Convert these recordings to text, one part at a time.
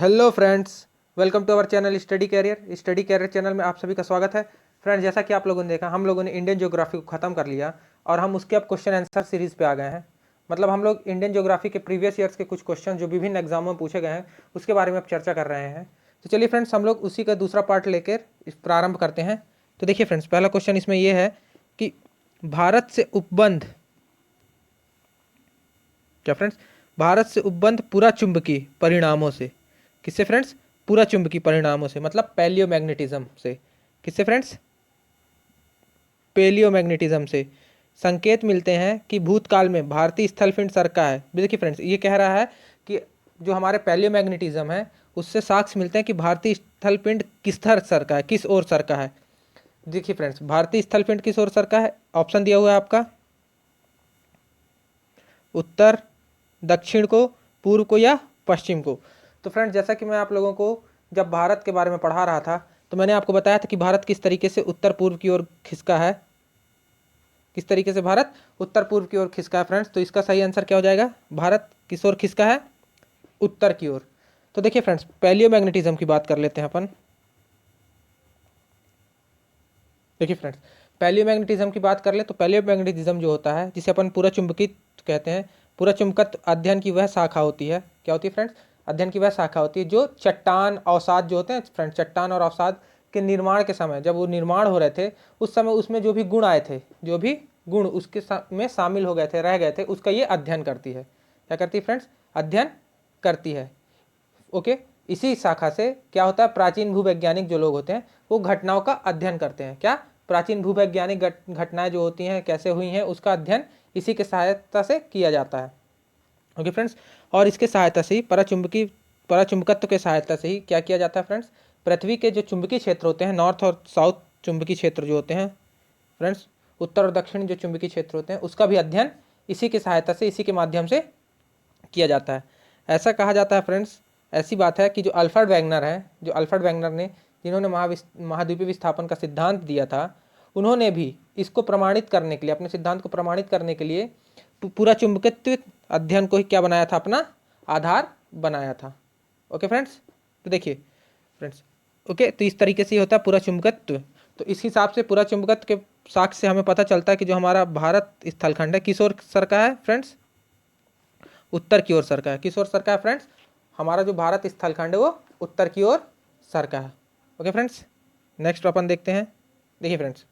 Hello friends, welcome to our channel study career channel में आप सभी का स्वागत है। फ्रेंड्स, जैसा कि आप लोगों ने देखा, हम लोगों ने इंडियन ज्योग्राफी को ख़त्म कर लिया और हम उसके अब क्वेश्चन आंसर सीरीज़ पे आ गए हैं। मतलब हम लोग इंडियन ज्योग्राफी के प्रीवियस ईयर्स के कुछ क्वेश्चन जो विभिन्न एग्जामों में पूछे गए हैं उसके बारे में अब चर्चा कर रहे हैं। तो चलिए फ्रेंड्स, हम लोग उसी का दूसरा पार्ट लेकर प्रारंभ करते हैं। तो देखिए फ्रेंड्स, पहला क्वेश्चन इसमें यह है कि भारत से उपबंध भारत से उपबंध पूरा चुंबकीय परिणामों से, किससे फ्रेंड्स? पूरा चुंबकीय परिणामों से, मतलब पैलियोमैग्नेटिज्म से। किससे फ्रेंड्स? पैलियोमैग्नेटिज्म से संकेत मिलते हैं कि भूतकाल में भारतीय स्थलपिंड सरका है। देखिए फ्रेंड्स, ये कह रहा है कि जो हमारे पैलियोमैग्नेटिज्म है उससे साक्ष्य मिलते हैं कि भारतीय स्थलपिंड किस तरह सरका है, किस ओर सरका है। देखिए फ्रेंड्स, भारतीय स्थलपिंड किस ओर सरका है? ऑप्शन दिया हुआ है आपका, उत्तर, दक्षिण को, पूर्व को या पश्चिम को। तो फ्रेंड्स, जैसा कि मैं आप लोगों को जब भारत के बारे में पढ़ा रहा था तो मैंने आपको बताया था कि भारत किस तरीके से उत्तर पूर्व की ओर खिसका है। किस तरीके से भारत उत्तर पूर्व की ओर खिसका है फ्रेंड्स? तो इसका सही आंसर क्या हो जाएगा? भारत किस ओर खिसका है? उत्तर की ओर। तो देखिए फ्रेंड्स, पैलियोमैग्नेटिज्म की बात कर लेते हैं अपन। देखिए फ्रेंड्स, पैलियोमैग्नेटिज्म की बात कर ले तो पैलियोमैग्नेटिज्म जो होता है, जिसे अपन पूरा चुंबकीय कहते हैं, पूरा चुंबकत्व अध्ययन की वह शाखा होती है। क्या होती है फ्रेंड्स? अध्ययन की वह शाखा होती है जो चट्टान अवसाद जो होते हैं फ्रेंड्स, चट्टान और अवसाद के निर्माण के समय, जब वो निर्माण हो रहे थे उस समय उसमें जो भी गुण आए थे, जो भी गुण उसके में शामिल हो गए थे, रह गए थे, उसका ये अध्ययन करती है। क्या करती है फ्रेंड्स? अध्ययन करती है। ओके, इसी शाखा से क्या होता है, प्राचीन भूवैज्ञानिक जो लोग होते हैं वो घटनाओं का अध्ययन करते हैं। क्या? प्राचीन भूवैज्ञानिक घटनाएं जो होती हैं कैसे हुई हैं उसका अध्ययन इसी के सहायता से किया जाता है। ओके फ्रेंड्स, और इसके सहायता से ही पराचुंबकत्व के सहायता से ही क्या किया जाता है फ्रेंड्स? पृथ्वी के जो चुंबकीय क्षेत्र होते हैं, नॉर्थ और साउथ चुंबकीय क्षेत्र जो होते हैं फ्रेंड्स, उत्तर और दक्षिण जो चुंबकीय क्षेत्र होते हैं उसका भी अध्ययन इसी की सहायता से, इसी के माध्यम से किया जाता है। ऐसा कहा जाता है फ्रेंड्स, ऐसी बात है कि जो अल्फ्रेड वेगनर है, जो अल्फ्रेड वेगनर ने, जिन्होंने महाद्वीपीय विस्थापन का सिद्धांत दिया था, उन्होंने भी इसको प्रमाणित करने के लिए, अपने सिद्धांत को प्रमाणित करने के लिए पूरा चुंबकत्व अध्ययन को ही क्या बनाया था? अपना आधार बनाया था। ओके फ्रेंड्स, तो देखिए फ्रेंड्स, ओके, तो इस तरीके से ही होता है पूरा चुंबकत्व। तो इस हिसाब से पूरा चुंबकत्व के साक्ष्य से हमें पता चलता है कि जो हमारा भारत स्थलखंड है किस ओर सरका है फ्रेंड्स? उत्तर की ओर सरका है। किस ओर सरका है फ्रेंड्स? हमारा जो भारत स्थलखंड है वो उत्तर की ओर सरका है। ओके फ्रेंड्स, नेक्स्ट अपन देखते हैं। देखिए फ्रेंड्स,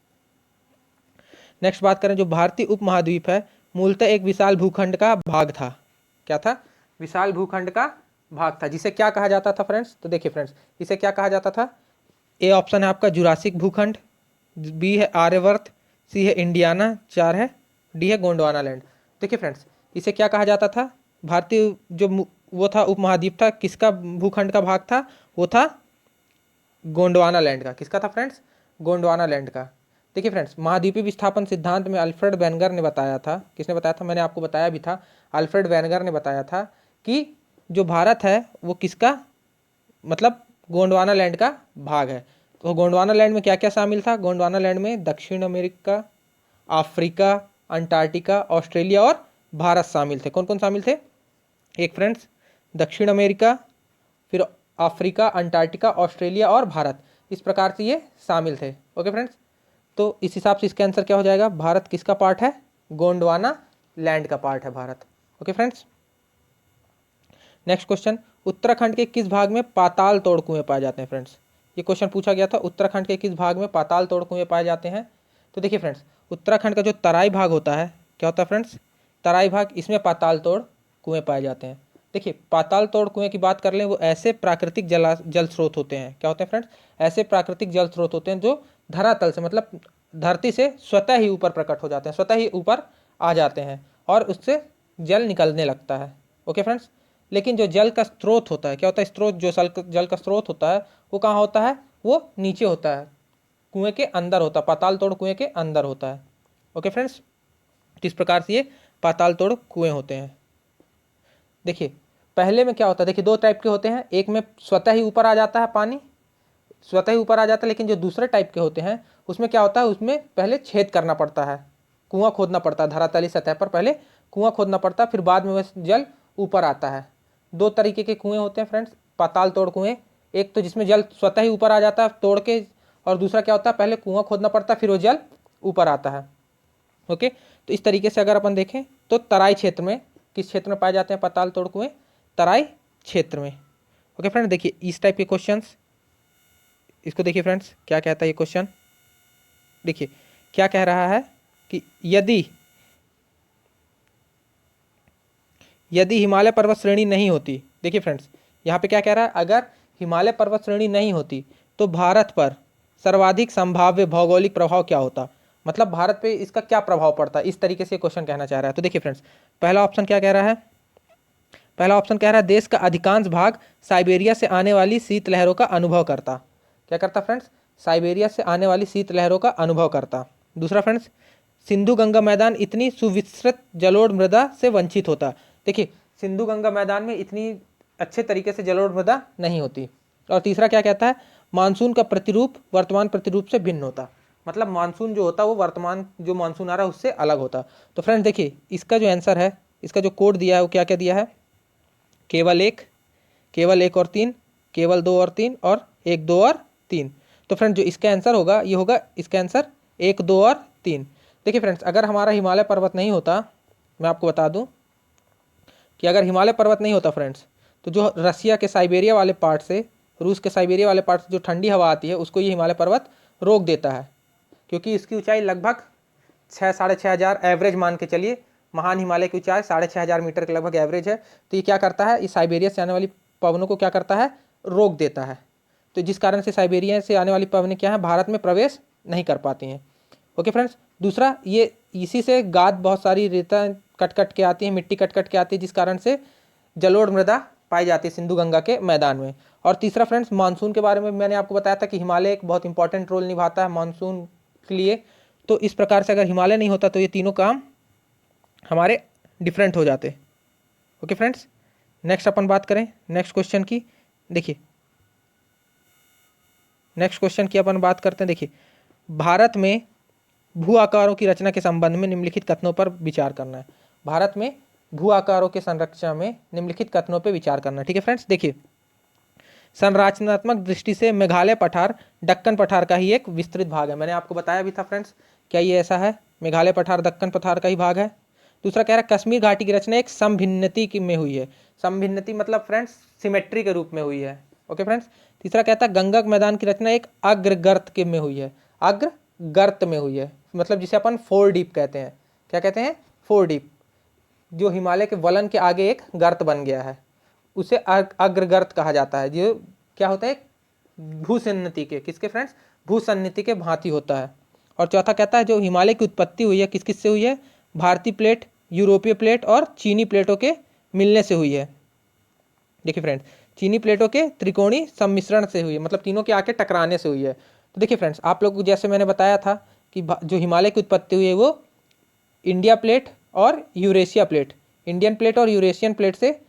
नेक्स्ट बात करें, जो भारतीय उपमहाद्वीप है मूलतः एक विशाल भूखंड का भाग था। क्या था? विशाल भूखंड का भाग था, जिसे क्या कहा जाता था फ्रेंड्स? तो देखिए फ्रेंड्स, इसे क्या कहा जाता था? ए ऑप्शन है आपका जुरासिक भूखंड, बी है आर्यवर्त, सी है इंडियाना, 4 है डी है गोंडवाना लैंड। देखिए फ्रेंड्स, इसे क्या कहा जाता था? भारतीय जो वो था उपमहाद्वीप था, किसका भूखंड का भाग था? वो था गोंडवाना लैंड का। किसका था फ्रेंड्स? गोंडवाना लैंड का। देखिए फ्रेंड्स, महाद्वीपीय विस्थापन सिद्धांत में अल्फ्रेड वेनगर ने बताया था, किसने बताया था? मैंने आपको बताया भी था, अल्फ्रेड वेनगर ने बताया था कि जो भारत है वो किसका, मतलब गोंडवाना लैंड का भाग है। तो गोंडवाना लैंड में क्या क्या शामिल था? गोंडवाना लैंड में दक्षिण अमेरिका, अफ्रीका, अंटार्कटिका, ऑस्ट्रेलिया और भारत शामिल थे। कौन कौन शामिल थे? एक फ्रेंड्स, दक्षिण अमेरिका, फिर अफ्रीका, अंटार्कटिका, ऑस्ट्रेलिया और भारत, इस प्रकार से ये शामिल थे। ओके फ्रेंड्स, तो इस हिसाब से इसका आंसर क्या हो जाएगा? भारत किसका पार्ट है? गोंडवाना लैंड का पार्ट है Bharat. Okay friends, next question, Uttarakhand के किस भाग में पाताल तोड़ कुएं पाए जाते हैं फ्रेंड्स? ये क्वेश्चन पूछा गया था, उत्तराखंड के किस भाग में पाताल तोड़ कुएं पाए जाते हैं? तो देखिए फ्रेंड्स, उत्तराखंड का जो तराई भाग होता है, क्या होता है फ्रेंड्स? तराई भाग, इसमें पाताल तोड़ कुएं पाए जाते हैं। देखिए, पाताल तोड़ कुएं की बात कर लें, वो ऐसे प्राकृतिक जल स्रोत होते हैं। क्या होते हैं फ्रेंड्स? ऐसे प्राकृतिक जल स्रोत होते हैं जो धरातल से, मतलब धरती से स्वतः ही ऊपर प्रकट हो जाते हैं, स्वतः ही ऊपर आ जाते हैं और उससे जल निकलने लगता है। ओके फ्रेंड्स, लेकिन जो जल का स्रोत होता है, क्या होता है? स्रोत, जो जल का स्रोत होता है वो कहाँ होता है? वो नीचे होता है, कुएं के अंदर होता है, पाताल तोड़ कुएं के अंदर होता है। ओके फ्रेंड्स, इस प्रकार से ये पाताल तोड़ कुएं होते हैं। देखिए, पहले में क्या होता है? देखिए, दो टाइप के होते हैं, एक में स्वतः ही ऊपर आ जाता है पानी, स्वतः ही ऊपर आ जाता है, लेकिन जो दूसरे टाइप के होते हैं उसमें क्या होता है? उसमें पहले छेद करना पड़ता है, कुआं खोदना पड़ता है, धरातली सतह पर पहले कुआं खोदना पड़ता है, फिर बाद में वह जल ऊपर आता है। दो तरीके के कुएं होते हैं फ्रेंड्स, पाताल तोड़ कुएं, एक तो जिसमें जल स्वतः ही ऊपर आ जाता है तोड़ के, और दूसरा क्या होता है पहले कुआं खोदना पड़ता है फिर वो जल ऊपर आता है। ओके, तो इस तरीके से अगर अपन देखें तो तराई क्षेत्र में, किस क्षेत्र में पाए जाते हैं पाताल तोड़ कुएं? तराई क्षेत्र में। ओके फ्रेंड्स, देखिए इस टाइप के क्वेश्चंस, इसको देखिए फ्रेंड्स क्या कहता है ये क्वेश्चन। देखिए क्या कह रहा है कि यदि हिमालय पर्वत श्रेणी नहीं होती, देखिए फ्रेंड्स यहाँ पे क्या कह रहा है, अगर हिमालय पर्वत श्रेणी नहीं होती तो भारत पर सर्वाधिक संभाव्य भौगोलिक प्रभाव क्या होता, मतलब भारत पे इसका क्या प्रभाव पड़ता है, इस तरीके से क्वेश्चन कहना चाह रहा है। तो देखिए फ्रेंड्स पहला ऑप्शन क्या कह रहा है, पहला ऑप्शन कह रहा है देश का अधिकांश भाग साइबेरिया से आने वाली शीतलहरों का अनुभव करता। क्या करता फ्रेंड्स? साइबेरिया से आने वाली शीतलहरों का अनुभव करता। दूसरा फ्रेंड्स, सिंधु गंगा मैदान इतनी सुविस्तृत जलोढ़ मृदा से वंचित होता। देखिए सिंधु गंगा मैदान में इतनी अच्छे तरीके से जलोढ़ मृदा नहीं होती। और तीसरा क्या कहता है, मानसून का प्रतिरूप वर्तमान प्रतिरूप से भिन्न होता, मतलब मानसून जो होता है वो वर्तमान जो मानसून आ रहा है उससे अलग होता। तो फ्रेंड्स देखिए इसका जो आंसर है, इसका जो कोड दिया है वो क्या क्या दिया है, केवल एक और तीन, केवल दो और तीन, और एक दो और तीन। तो फ्रेंड जो इसका आंसर होगा ये होगा इसका आंसर एक दो और तीन। देखिए फ्रेंड्स अगर हमारा हिमालय पर्वत नहीं होता, मैं आपको बता दूं कि अगर हिमालय पर्वत नहीं होता फ्रेंड्स, तो जो रसिया के साइबेरिया वाले पार्ट से, रूस के साइबेरिया वाले पार्ट से जो ठंडी हवा आती है उसको ये हिमालय पर्वत रोक देता है, क्योंकि इसकी ऊंचाई लगभग 6-6.5 हज़ार एवरेज मान के चलिए, महान हिमालय की ऊंचाई 6.5 हज़ार मीटर के लगभग एवरेज है। तो ये क्या करता है, इस साइबेरिया से आने वाली पवनों को क्या करता है, रोक देता है। तो जिस कारण से साइबेरिया से आने वाली पवनें क्या है, भारत में प्रवेश नहीं कर पाती हैं। ओके फ्रेंड्स, दूसरा ये इसी से गाद बहुत सारी रेता कट कट के आती है, मिट्टी कट कट के आती है, जिस कारण से जलोढ़ मृदा पाई जाती है सिंधु गंगा के मैदान में। और तीसरा फ्रेंड्स मानसून के बारे में मैंने आपको बताया था कि हिमालय एक बहुत इंपॉर्टेंट रोल निभाता है मानसून के लिए। तो इस प्रकार से अगर हिमालय नहीं होता तो ये तीनों काम हमारे डिफरेंट हो जाते। ओके फ्रेंड्स, नेक्स्ट अपन बात करें नेक्स्ट क्वेश्चन की। देखिए नेक्स्ट क्वेश्चन की अपन बात करते हैं। देखिए भारत में भू आकारों की रचना के संबंध में निम्नलिखित कथनों पर विचार करना है। भारत में भू आकारों के संरचना में निम्नलिखित कथनों पर विचार करना है। ठीक है फ्रेंड्स, देखिए संरचनात्मक दृष्टि से मेघालय पठार दक्कन पठार का ही एक विस्तृत भाग है। मैंने आपको बताया भी था फ्रेंड्स, क्या ये ऐसा है, मेघालय पठार दक्कन पठार का ही भाग है। दूसरा कह रहा है कश्मीर घाटी की रचना एक समभिन्नति में हुई है। समभिन्नति मतलब फ्रेंड्स सिमेट्री के रूप में हुई है। ओके फ्रेंड्स, तीसरा कहता है गंगा मैदान की रचना एक अग्रगर्त के में हुई है, अग्रगर्त में हुई है, मतलब जिसे अपन फोर डीप कहते हैं। क्या कहते हैं, फोर डीप, जो हिमालय के वलन के आगे एक गर्त बन गया है उसे अग्रगर्त कहा जाता है, जो क्या होता है भूसन्नति के, किसके फ्रेंड्स, भूसन्नति के भांति होता है। और चौथा कहता है जो हिमालय की उत्पत्ति हुई है किस किस से हुई है, भारतीय प्लेट, यूरोपीय प्लेट और चीनी प्लेटों के मिलने से हुई है। देखिए फ्रेंड्स चीनी प्लेटों के त्रिकोणीय सम्मिश्रण से हुई है, मतलब तीनों के आके टकराने से हुई है। तो देखिए फ्रेंड्स आप लोग को जैसे मैंने बताया था कि जो हिमालय की उत्पत्ति हुई है वो इंडिया प्लेट और यूरेशिया प्लेट, इंडियन प्लेट और यूरेशियन प्लेट से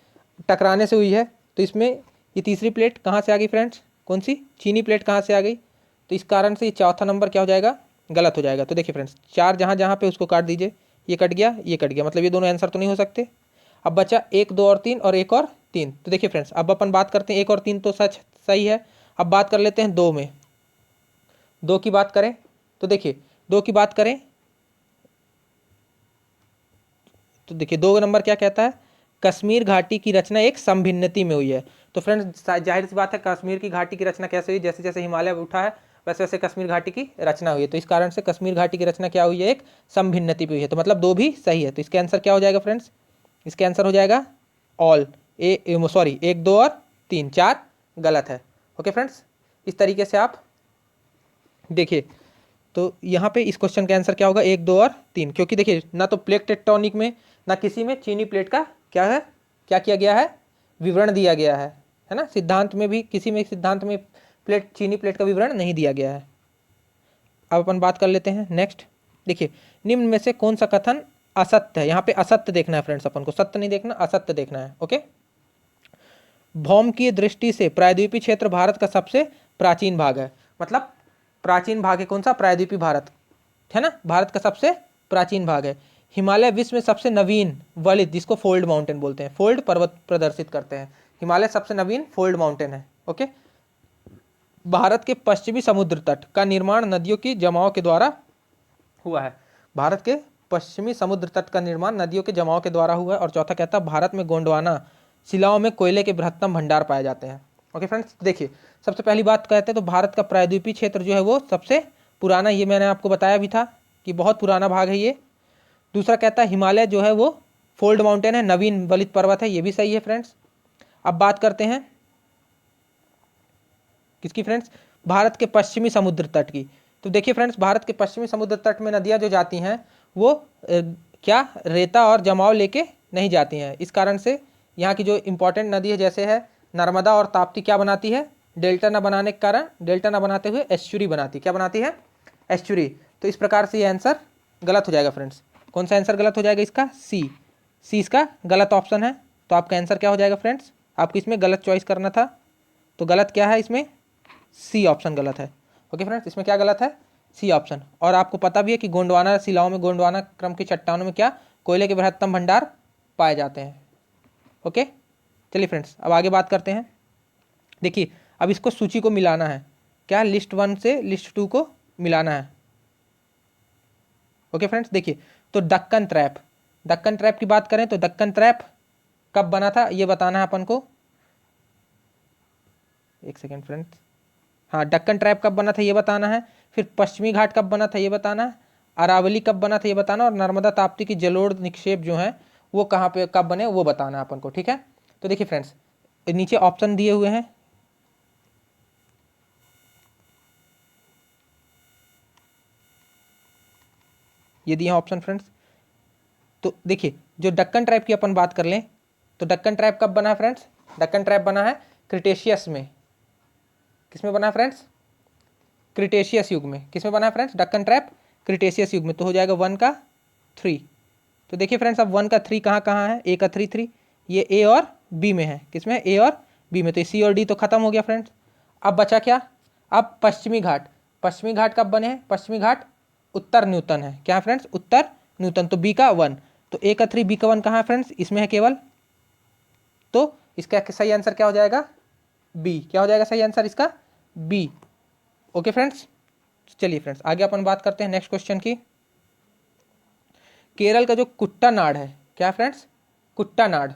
टकराने से हुई है। तो इसमें ये तीसरी प्लेट कहाँ से आ गई फ्रेंड्स, कौन सी, चीनी प्लेट कहाँ से आ गई, तो इस कारण से ये चौथा नंबर क्या हो जाएगा, गलत हो जाएगा। तो देखिए फ्रेंड्स चार जहाँ जहाँ पे उसको काट दीजिए, ये कट गया, ये कट गया, मतलब ये दोनों आंसर तो नहीं हो सकते। अब बचा एक दो और तीन और एक और तीन। तो देखिए फ्रेंड्स अब अपन बात करते हैं एक और तीन तो सच सही है। अब बात कर लेते हैं दो में, दो की बात करें तो देखिए दो की बात करें तो देखिए दो नंबर क्या कहता है, कश्मीर घाटी की रचना एक समभिन्नति में हुई है। तो फ्रेंड्स जाहिर सी बात है कश्मीर की घाटी की रचना कैसे हुई, जैसे जैसे हिमालय उठा है वैसे वैसे कश्मीर घाटी की रचना हुई है। तो इस कारण से कश्मीर घाटी की रचना क्या हुई है, एक समभिन्नति पे हुई है। तो मतलब दो भी सही है। तो इसका आंसर क्या हो जाएगा फ्रेंड्स, इसका आंसर हो जाएगा ऑल सॉरी एक दो और तीन, चार गलत है। ओके फ्रेंड्स, इस तरीके से आप देखिए तो यहाँ पे इस क्वेश्चन का आंसर क्या होगा, एक दो और तीन, क्योंकि देखिए ना तो प्लेट टेक्टोनिक में ना किसी में चीनी प्लेट का क्या है, क्या किया गया है, विवरण दिया गया है ना। सिद्धांत में भी किसी में सिद्धांत में प्लेट चीनी प्लेट का विवरण नहीं दिया गया है। अब अपन बात कर लेते हैं नेक्स्ट। देखिए निम्न में से कौन सा कथन असत्य है, यहाँ पे असत्य देखना है फ्रेंड्स, अपन को सत्य नहीं देखना, असत्य देखना है। ओके, भौम की दृष्टि से प्रायद्वीपीय क्षेत्र भारत का सबसे प्राचीन भाग है, मतलब प्राचीन भाग है कौन सा, प्रायद्वीपीय भारत है ना, भारत का सबसे प्राचीन भाग है। हिमालय विश्व में सबसे नवीन वलित, जिसको फोल्ड माउंटेन बोलते हैं, फोल्ड पर्वत प्रदर्शित करते हैं, हिमालय सबसे नवीन फोल्ड माउंटेन है। ओके, भारत के पश्चिमी समुद्र तट का निर्माण नदियों की जमाव के द्वारा हुआ है। भारत के पश्चिमी समुद्र तट का निर्माण नदियों के जमाव के द्वारा हुआ है। और चौथा कहता है भारत में गोंडवाना शिलाओं में कोयले के बृहत्तम भंडार पाए जाते हैं। ओके फ्रेंड्स, देखिए सबसे पहली बात कहते हैं तो भारत का प्रायद्वीपीय क्षेत्र जो है वो सबसे पुराना, ये मैंने आपको बताया भी था कि बहुत पुराना भाग है ये। दूसरा कहता है हिमालय जो है वो फोल्ड माउंटेन है, नवीन वलित पर्वत है, ये भी सही है फ्रेंड्स। अब बात करते हैं किसकी फ्रेंड्स, भारत के पश्चिमी समुद्र तट की। तो देखिए फ्रेंड्स, भारत के पश्चिमी समुद्र तट में नदियां जो जाती हैं वो क्या रेता और जमाव लेके नहीं जाती हैं। इस कारण से यहाँ की जो इंपॉर्टेंट नदी है जैसे है नर्मदा और ताप्ती, क्या बनाती है, डेल्टा न बनाने के कारण, डेल्टा न बनाते हुए एस्चुरी बनाती, क्या बनाती है, एस्चुरी। तो इस प्रकार से ये आंसर गलत हो जाएगा फ्रेंड्स। कौन सा आंसर गलत हो जाएगा इसका, सी इसका गलत ऑप्शन है। तो आपका आंसर क्या हो जाएगा फ्रेंड्स, आपको इसमें गलत चॉइस करना था, तो गलत क्या है इसमें, सी ऑप्शन गलत है। ओके फ्रेंड्स, इसमें क्या गलत है, सी ऑप्शन। और आपको पता भी है कि गोंडवाना शिलाओं में, गोंडवाना क्रम की चट्टानों में क्या कोयले के बृहत्तम भंडार पाए जाते हैं। ओके, चलिए फ्रेंड्स अब आगे बात करते हैं। देखिए अब इसको सूची को मिलाना है, क्या लिस्ट 1 से लिस्ट 2 को मिलाना है। ओके फ्रेंड्स, देखिए तो दक्कन ट्रैप की बात करें तो दक्कन ट्रैप कब बना था ये बताना है अपन को। एक सेकेंड फ्रेंड्स, हाँ दक्कन ट्रैप कब बना था ये बताना है, फिर पश्चिमी घाट कब बना था ये बताना है, अरावली कब बना था ये बताना, और नर्मदा ताप्ती की जलोढ़ निक्षेप जो है वो कहाँ पे कब बने वो बताना है अपन को। ठीक है, तो देखिए फ्रेंड्स नीचे ऑप्शन दिए हुए हैं, ये दिए हैं ऑप्शन फ्रेंड्स। तो देखिए जो दक्कन ट्रैप की अपन बात कर लें तो दक्कन ट्रैप कब बना है फ्रेंड्स, दक्कन ट्रैप बना है क्रिटेशियस में। किसमें बना है फ्रेंड्स, क्रिटेशियस युग में। किसमें बना है फ्रेंड्स दक्कन ट्रैप, क्रिटेशियस युग में। तो हो जाएगा 1 का 3। तो देखिए फ्रेंड्स अब 1 का 3 कहाँ कहाँ है, ए का 3 ये ए और बी में है। किसमें, ए और बी में। तो सी और डी तो खत्म हो गया फ्रेंड्स। अब बचा क्या, अब पश्चिमी घाट कब बने हैं, पश्चिमी घाट उत्तर न्यूतन है, क्या फ्रेंड्स, उत्तर न्यूतन। तो बी का 1, तो ए का 3 बी का 1 कहाँ है फ्रेंड्स, इसमें है केवल। तो इसका सही आंसर क्या हो जाएगा, बी। क्या हो जाएगा सही आंसर इसका, बी। ओके फ्रेंड्स, चलिए फ्रेंड्स आगे अपन बात करते हैं नेक्स्ट क्वेश्चन की। केरल का जो कुट्टानाड है, क्या फ्रेंड्स, कुट्टानाड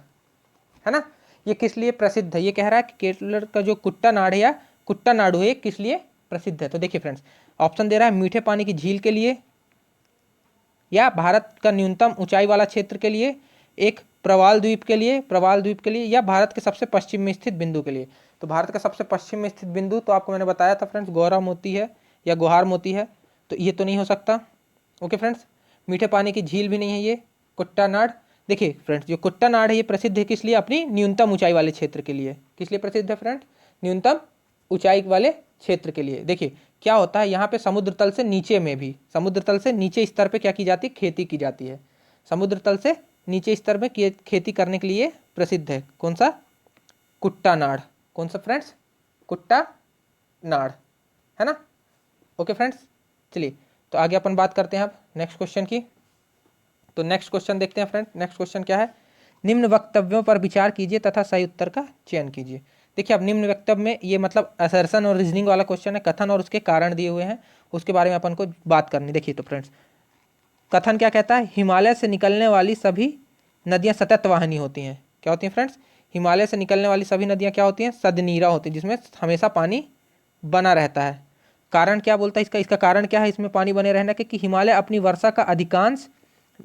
है ना, ये किस लिए प्रसिद्ध है। ये कह रहा है कि केरल का जो कुट्टानाड है या कुट्टानाडु है किस लिए प्रसिद्ध है। तो देखिए फ्रेंड्स ऑप्शन दे रहा है मीठे पानी की झील के लिए, या भारत का न्यूनतम ऊंचाई वाला क्षेत्र के लिए, एक प्रवाल द्वीप के लिए, या भारत के सबसे पश्चिम में स्थित बिंदु के लिए। तो भारत का सबसे पश्चिम में स्थित बिंदु तो आपको मैंने बताया था फ्रेंड्स गौरा मोती है या गुहार मोती है, तो ये तो नहीं हो सकता। ओके फ्रेंड्स, मीठे पानी की झील भी नहीं है ये कुट्टानाड। देखिए फ्रेंड्स जो कुट्टानाड है ये प्रसिद्ध है किस लिए, अपनी न्यूनतम ऊंचाई वाले क्षेत्र के लिए। किस लिए प्रसिद्ध है फ्रेंड्स, न्यूनतम ऊंचाई वाले क्षेत्र के लिए। देखिए क्या होता है यहाँ पे समुद्र तल से नीचे में भी, समुद्र तल से नीचे स्तर पे क्या की जाती है, खेती की जाती है। समुद्र तल से नीचे स्तर में खेती करने के लिए प्रसिद्ध है। कौन सा, कुट्टानाड। कौन सा फ्रेंड्स, कुट्टानाड, है ना। ओके फ्रेंड्स, चलिए तो आगे अपन बात करते हैं अब नेक्स्ट क्वेश्चन की। तो नेक्स्ट क्वेश्चन देखते हैं फ्रेंड, नेक्स्ट क्वेश्चन क्या है, निम्न वक्तव्यों पर विचार कीजिए तथा सही उत्तर का चयन कीजिए। देखिए अब निम्न वक्तव्य में ये मतलब असर्शन और रीजनिंग वाला क्वेश्चन है, कथन और उसके कारण दिए हुए हैं, उसके बारे में अपन को बात करनी। देखिए तो फ्रेंड्स कथन क्या कहता है, हिमालय से निकलने वाली सभी नदियाँ सतत वाहिनी होती हैं। क्या होती हैं फ्रेंड्स, हिमालय से निकलने वाली सभी नदियाँ क्या होती हैं, सदनीरा होती हैं, जिसमें हमेशा पानी बना रहता है। कारण क्या बोलता है इसका कारण क्या है इसमें पानी बने रहने के, कि हिमालय अपनी वर्षा का अधिकांश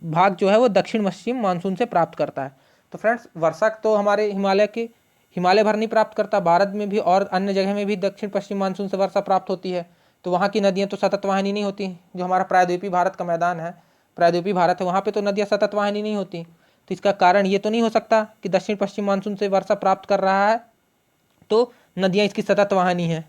भाग जो है वो दक्षिण पश्चिम मानसून से प्राप्त करता है। तो फ्रेंड्स वर्षा तो हमारे हिमालय भर नहीं प्राप्त करता, भारत में भी और अन्य जगह में भी दक्षिण पश्चिम मानसून से वर्षा प्राप्त होती है। तो वहाँ की नदियाँ तो सतत वाहिनी नहीं होती। जो हमारा प्रायद्वीपीय भारत का मैदान है, प्रायद्वीपीय भारत है, वहाँ पे तो नदियाँ सतत वाहिनी नहीं होती। तो इसका कारण ये तो नहीं हो सकता कि दक्षिण पश्चिम मानसून से वर्षा प्राप्त कर रहा है तो नदियाँ इसकी सतत वाहिनी है।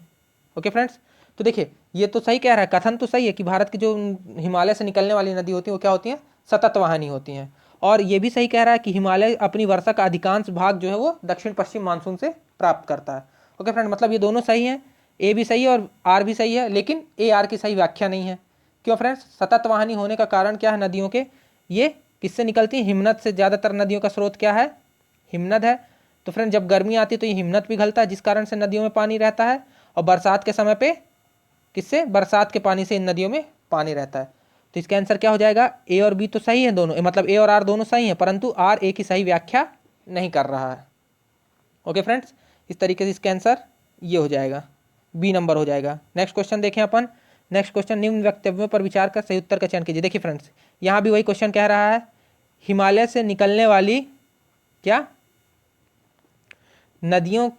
ओके फ्रेंड्स, तो देखिए ये तो सही कह रहा है, कथन तो सही है कि भारत की जो हिमालय से निकलने वाली नदी होती है वो क्या होती हैं, सतत वाहिनी होती हैं। और ये भी सही कह रहा है कि हिमालय अपनी वर्षा का अधिकांश भाग जो है वो दक्षिण पश्चिम मानसून से प्राप्त करता है। ओके फ्रेंड, मतलब ये दोनों सही हैं, ए भी सही है और आर भी सही है, लेकिन ए आर की सही व्याख्या नहीं है। क्यों फ्रेंड्स, सतत वाहिनी होने का कारण क्या है नदियों के, ये किससे निकलती हैं, हिमनद से। ज़्यादातर नदियों का स्रोत क्या है, हिमनद है। तो फ्रेंड जब गर्मी आती है तो ये हिमनद पिघलता है, जिस कारण से नदियों में पानी रहता है। और बरसात के समय पे किससे, बरसात के पानी से इन नदियों में पानी रहता है। तो इसका आंसर क्या हो जाएगा, ए और बी तो सही है दोनों, मतलब ए और आर दोनों सही है, परंतु आर ए की सही व्याख्या नहीं कर रहा है। ओके फ्रेंड्स, इस तरीके से इसका आंसर ये हो जाएगा, बी नंबर हो जाएगा। नेक्स्ट क्वेश्चन देखें अपन। नेक्स्ट क्वेश्चन, निम्न वक्तव्यों पर विचार कर सही उत्तर का चयन कीजिए। देखिए फ्रेंड्स, यहाँ भी वही क्वेश्चन कह रहा है, हिमालय से निकलने वाली क्या नदियों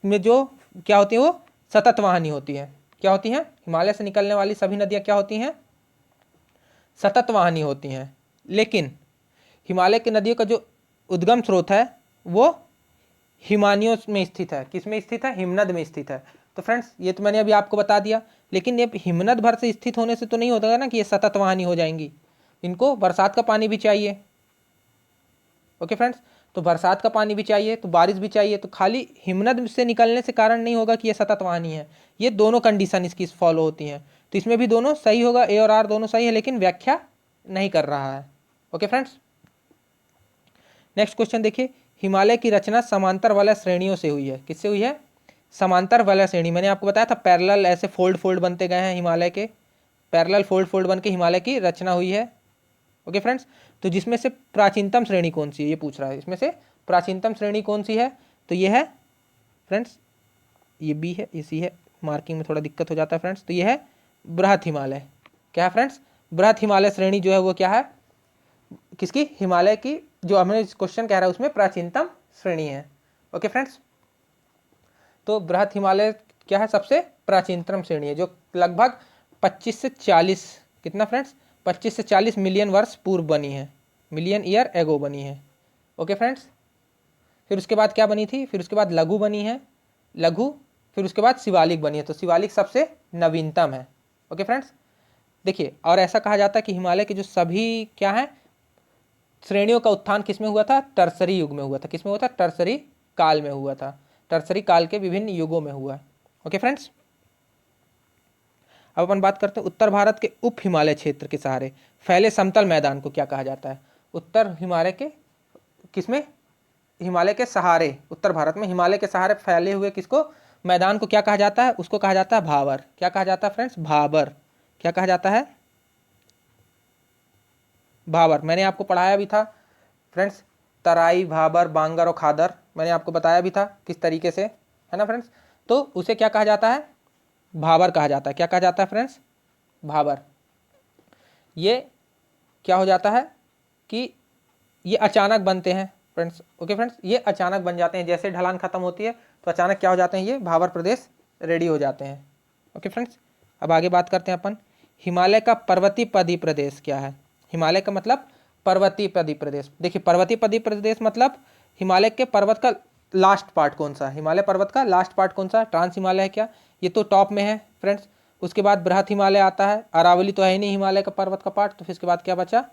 में जो क्या होती है वो सतत वाहिनी होती है। क्या होती हैं, हिमालय से निकलने वाली सभी नदियाँ क्या होती हैं, सतत वाहिनी होती हैं। लेकिन हिमालय की नदियों का जो उद्गम स्रोत है वो हिमानियों में स्थित है। किस में स्थित है, हिमनद में स्थित है। तो फ्रेंड्स ये तो मैंने अभी आपको बता दिया, लेकिन ये हिमनद भर से स्थित होने से तो नहीं होता ना कि ये सतत वाहिनी हो जाएंगी, इनको बरसात का पानी भी चाहिए। ओके फ्रेंड्स, तो बरसात का पानी भी चाहिए, तो बारिश भी चाहिए, तो खाली हिमनद से निकलने से कारण नहीं होगा कि ये सतत वाहिनी है। ये दोनों कंडीशन इसकी फॉलो होती हैं, तो इसमें भी दोनों सही होगा, ए और आर दोनों सही है, लेकिन व्याख्या नहीं कर रहा है। ओके फ्रेंड्स, नेक्स्ट क्वेश्चन देखिए, हिमालय की रचना समांतर वाला श्रेणियों से हुई है। किससे हुई है, समांतर वाला श्रेणी। मैंने आपको बताया था पैरेलल ऐसे फोल्ड फोल्ड बनते गए हैं हिमालय के, पैरेलल फोल्ड फोल्ड बन के हिमालय की रचना हुई है। ओके फ्रेंड्स, तो जिसमें से प्राचीनतम श्रेणी कौन सी है ये पूछ रहा है, इसमें से प्राचीनतम श्रेणी कौन सी है, तो ये है फ्रेंड्स, ये बी है, ये सी है, मार्किंग में थोड़ा दिक्कत हो जाता है फ्रेंड्स। तो ये है बृहत हिमालय। क्या है फ्रेंड्स, बृहत हिमालय श्रेणी जो है वो क्या है, किसकी, हिमालय की, जो हमें क्वेश्चन कह रहा है उसमें प्राचीनतम श्रेणी है। ओके फ्रेंड्स, तो बृहत हिमालय क्या है, सबसे प्राचीनतम श्रेणी है, जो लगभग 25 से 40, कितना फ्रेंड्स, 25 से 40 मिलियन वर्ष पूर्व बनी है, मिलियन ईयर एगो बनी है। ओके फ्रेंड्स, फिर उसके बाद क्या बनी थी, फिर उसके बाद लघु बनी है, लघु, फिर उसके बाद शिवालिक बनी है, तो शिवालिक सबसे नवीनतम है। ओके फ्रेंड्स, देखिए, और ऐसा कहा जाता है कि हिमालय के जो सभी क्या है श्रेणियों का उत्थान किस में हुआ था, टर्सरी युग में हुआ था। किस में हुआ था, टर्सरी काल में हुआ था, टर्सरी काल के विभिन्न युगों में हुआ। ओके फ्रेंड्स, अब अपन बात करते हैं उत्तर भारत के उप हिमालय क्षेत्र के सहारे फैले समतल मैदान को क्या कहा जाता है। उत्तर हिमालय के किसमें, हिमालय के सहारे, उत्तर भारत में हिमालय के सहारे फैले हुए किसको, मैदान को क्या कहा जाता है, उसको कहा जाता है भाबर। क्या कहा जाता है फ्रेंड्स, भाबर। क्या कहा जाता है, भाबर। मैंने आपको पढ़ाया भी था फ्रेंड्स, तराई, भाबर, बांगर और खादर, मैंने आपको बताया भी था किस तरीके से, है ना फ्रेंड्स। तो उसे क्या कहा जाता है, भाबर कहा जाता है। क्या कहा जाता है फ्रेंड्स, भाबर। ये क्या हो जाता है कि ये अचानक बनते हैं फ्रेंड्स। ओके फ्रेंड्स, ये अचानक बन जाते हैं, जैसे ढलान खत्म होती है तो अचानक क्या हो जाते हैं, ये भाबर प्रदेश रेडी हो जाते हैं। ओके फ्रेंड्स, अब आगे बात करते हैं अपन, हिमालय का पर्वतीय पदी प्रदेश क्या है। हिमालय का मतलब पर्वतीय पदी प्रदेश। देखिए, पर्वतीय पदी प्रदेश मतलब हिमालय के पर्वत का लास्ट पार्ट कौन सा है, हिमालय पर्वत का लास्ट पार्ट कौन सा है, ट्रांस हिमालय है क्या, ये तो टॉप में है फ्रेंड्स। उसके बाद बृहत हिमालय आता है, अरावली तो है ही नहीं हिमालय का पर्वत का पार्ट, तो फिर इसके बाद क्या बचा,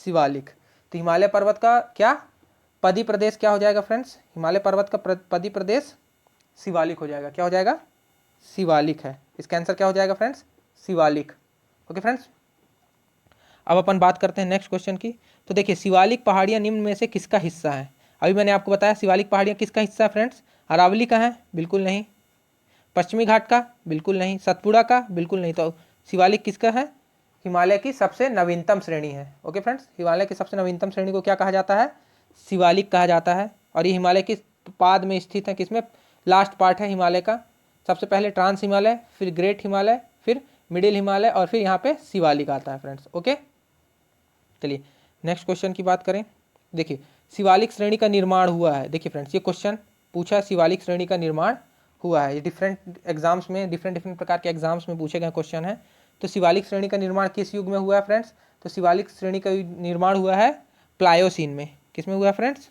शिवालिक। तो हिमालय पर्वत का क्या पदी प्रदेश क्या हो जाएगा फ्रेंड्स, हिमालय पर्वत का पदी प्रदेश शिवालिक हो जाएगा। क्या हो जाएगा, शिवालिक है। इसका आंसर क्या हो जाएगा फ्रेंड्स, शिवालिक। ओके फ्रेंड्स, अब अपन बात करते हैं नेक्स्ट क्वेश्चन की। तो देखिए, शिवालिक पहाड़ियाँ निम्न में से किसका हिस्सा है। अभी मैंने आपको बताया शिवालिक पहाड़ियाँ किसका हिस्सा है फ्रेंड्स, अरावली का है, बिल्कुल नहीं। पश्चिमी घाट का, बिल्कुल नहीं। सतपुड़ा का, बिल्कुल नहीं। तो शिवालिक किसका है, हिमालय की सबसे नवीनतम श्रेणी है। ओके फ्रेंड्स, हिमालय की सबसे नवीनतम श्रेणी को क्या कहा जाता है, शिवालिक कहा जाता है। और ये हिमालय की पाद में स्थित है, किसमें, लास्ट पार्ट है हिमालय का। सबसे पहले ट्रांस हिमालय, फिर ग्रेट हिमालय, फिर मिडिल हिमालय, और फिर यहाँ पे शिवालिक आता है फ्रेंड्स। ओके, चलिए नेक्स्ट क्वेश्चन की बात करें। देखिए, शिवालिक श्रेणी का निर्माण हुआ है। देखिए फ्रेंड्स, ये क्वेश्चन पूछा है, शिवालिक श्रेणी का निर्माण हुआ है। ये डिफरेंट एग्जाम्स में, डिफरेंट प्रकार के एग्जाम्स में पूछे गए क्वेश्चन है। तो शिवालिक श्रेणी का निर्माण किस युग में हुआ है फ्रेंड्स, तो शिवालिक श्रेणी का निर्माण हुआ है प्लायोसीन में। किस में हुआ है फ्रेंड्स,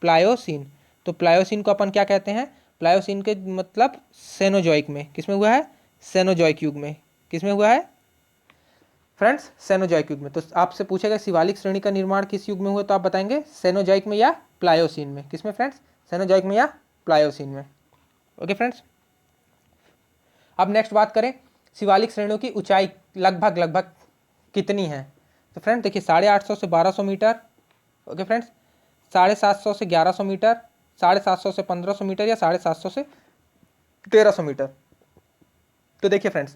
प्लायोसीन। तो प्लायोसीन को अपन क्या कहते हैं, प्लायोसीन के मतलब सेनोजॉइक में। किस में हुआ है, सेनोजॉइक युग में। किस में हुआ है फ्रेंड्स, सेनोजॉइक युग में। तो आपसे पूछेगा शिवालिक श्रेणी का निर्माण किस युग में हुआ, तो आप बताएंगे सेनोजॉइक में या प्लायोसीन में। किस में फ्रेंड्स, सेनोजॉइक में या प्लायोसीन में। ओके फ्रेंड्स, अब नेक्स्ट बात करें, शिवालिक श्रेणियों की ऊंचाई लगभग कितनी है। तो फ्रेंड्स देखिए, 850 से 1200 मीटर। ओके फ्रेंड्स, 750 से 1100 मीटर, 750 से 1500 मीटर, या 750 से 1300 मीटर। तो देखिए फ्रेंड्स,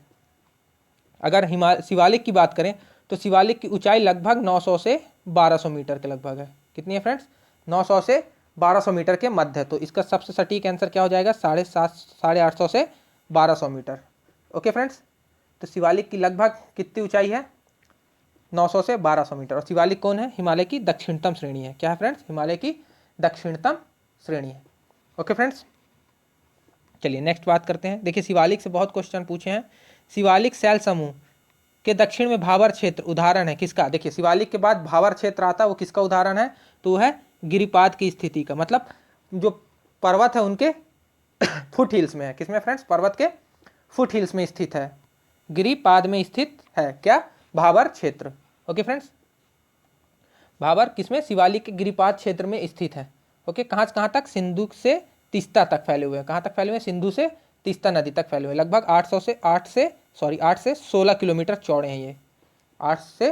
अगर शिवालिक की बात करें तो शिवालिक की ऊंचाई लगभग 900 से 1200 मीटर के लगभग है। कितनी है फ्रेंड्स? 900 से 1200 मीटर के मध्य है। तो इसका सबसे सटीक आंसर क्या हो जाएगा? 850 से 1200 मीटर। ओके फ्रेंड्स, तो शिवालिक की लगभग कितनी ऊंचाई है? 900 से 1200 मीटर। और शिवालिक कौन है? हिमालय की दक्षिणतम श्रेणी है। क्या है फ्रेंड्स? हिमालय की दक्षिणतम श्रेणी है। ओके फ्रेंड्स, चलिए नेक्स्ट बात करते हैं। देखिए शिवालिक से बहुत क्वेश्चन पूछे हैं। शिवालिक शैल समूह के दक्षिण में भावर क्षेत्र उदाहरण है किसका? देखिए शिवालिक के बाद भावर क्षेत्र आता है, वो किसका उदाहरण है? तो वो है गिरिपाद की स्थिति का। मतलब जो पर्वत है उनके फुट हिल्स में है। किसमें फ्रेंड्स? पर्वत के फुट हिल्स में स्थित है, गिरिपाद में स्थित है। क्या? भावर क्षेत्र। ओके फ्रेंड्स, भावर किसमें? शिवालिक के गिरिपाद क्षेत्र में स्थित है। ओके, कहाँ से कहाँ तक? सिंधु से तीस्ता तक फैले हुए हैं। कहाँ तक फैले हुए हैं? सिंधु से तीस्ता नदी तक फैले हुए हैं। लगभग 8 से 16 किलोमीटर चौड़े हैं ये। 8 से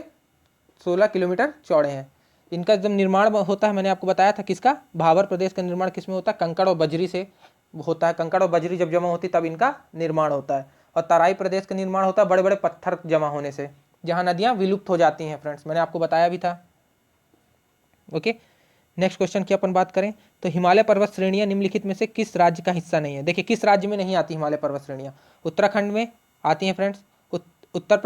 16 किलोमीटर चौड़े हैं। इनका जब निर्माण होता है, मैंने आपको बताया था किसका? भावर प्रदेश का निर्माण किसमें होता है? कंकड़ और बजरी से होता है। कंकड़ और बजरी जब जमा होती तब इनका निर्माण होता है। और तराई प्रदेश का निर्माण होता है बड़े बड़े पत्थर जमा होने से, जहाँ नदियाँ विलुप्त हो जाती हैं फ्रेंड्स। मैंने आपको बताया भी था। ओके, नेक्स्ट क्वेश्चन की अपन बात करें तो हिमालय पर्वत श्रेणियां निम्नलिखित में से किस राज्य का हिस्सा नहीं है? देखिए किस राज्य में नहीं आती हिमालय पर्वत श्रेणियां? उत्तराखंड में आती हैं फ्रेंड्स, उत्तर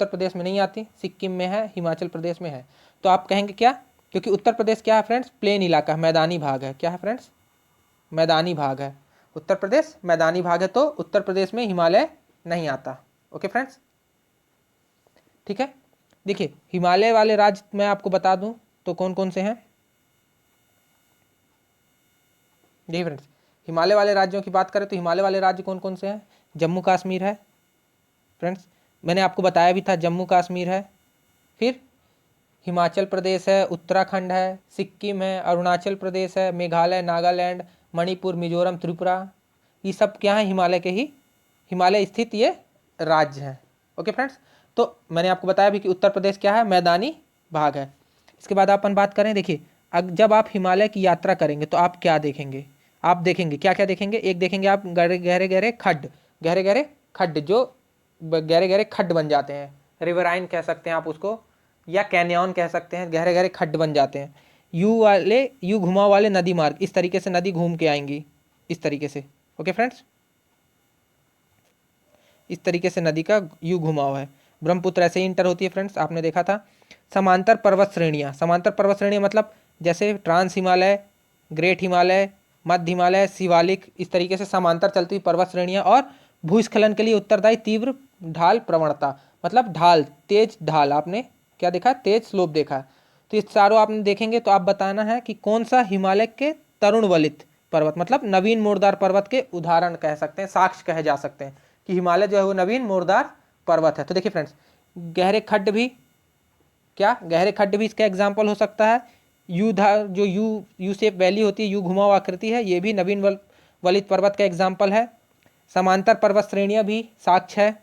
प्रदेश में नहीं आती, सिक्किम में है, हिमाचल प्रदेश में है। तो आप कहेंगे क्या? क्योंकि उत्तर प्रदेश क्या है फ्रेंड्स? प्लेन इलाका, मैदानी भाग है। क्या है फ्रेंड्स? मैदानी भाग है। उत्तर प्रदेश मैदानी भाग है, तो उत्तर प्रदेश में हिमालय नहीं आता। ओके फ्रेंड्स, ठीक है। देखिए हिमालय वाले राज्य मैं आपको बता दूं तो कौन कौन से हैं। जी फ्रेंड्स, हिमालय वाले राज्यों की बात करें तो हिमालय वाले राज्य कौन कौन से हैं? जम्मू कश्मीर है फ्रेंड्स, मैंने आपको बताया भी था, जम्मू कश्मीर है। फिर हिमाचल प्रदेश है, उत्तराखंड है, सिक्किम है, अरुणाचल प्रदेश है, मेघालय, नागालैंड, मणिपुर, मिजोरम, त्रिपुरा। ये सब क्या है? हिमालय के ही, हिमालय स्थित ये राज्य हैं। ओके फ्रेंड्स, तो मैंने आपको बताया भी कि उत्तर प्रदेश क्या है? मैदानी भाग है। इसके बाद अपन बात करें, देखिए जब आप हिमालय की यात्रा करेंगे तो आप क्या देखेंगे? आप देखेंगे क्या क्या देखेंगे? एक देखेंगे आप गहरे गहरे गहरे खड्ड, गहरे गहरे खड्ड, जो गहरे गहरे खड्ड बन जाते हैं, रिवराइन कह सकते हैं आप उसको, या कैनियन कह सकते हैं। गहरे गहरे खड्ड बन जाते हैं। यू घुमाव वाले नदी मार्ग, इस तरीके से नदी घूम के आएंगी, इस तरीके से। ओके फ्रेंड्स, इस तरीके से नदी का यू घुमाव है। ब्रह्मपुत्र ऐसे ही इंटर होती है फ्रेंड्स, आपने देखा था। समांतर पर्वत श्रेणियाँ, समांतर पर्वत श्रेणियाँ मतलब जैसे ट्रांस हिमालय, ग्रेट हिमालय, मध्य हिमालय, शिवालिक, इस तरीके से समांतर चलती हुई पर्वत श्रेणियाँ। और भूस्खलन के लिए उत्तरदायी तीव्र ढाल प्रवणता, मतलब ढाल, तेज ढाल। आपने क्या देखा? तेज स्लोप देखा। तो ये चारों आपने देखेंगे तो आप बताना है कि कौन सा हिमालय के तरुण वलित पर्वत, मतलब नवीन मोड़दार पर्वत के उदाहरण कह सकते हैं, साक्ष्य कहे जा सकते हैं कि हिमालय जो है वो नवीन मोड़दार पर्वत है। तो देखिए फ्रेंड्स, गहरे खड्ड भी, क्या गहरे खड्ड भी इसका एग्जाम्पल हो सकता है। जो यू शेप वैली होती है, यू घुमाव आकृति है, ये भी नवीन वलित पर्वत का एग्जाम्पल है। समांतर पर्वत श्रेणियाँ भी साक्ष्य है।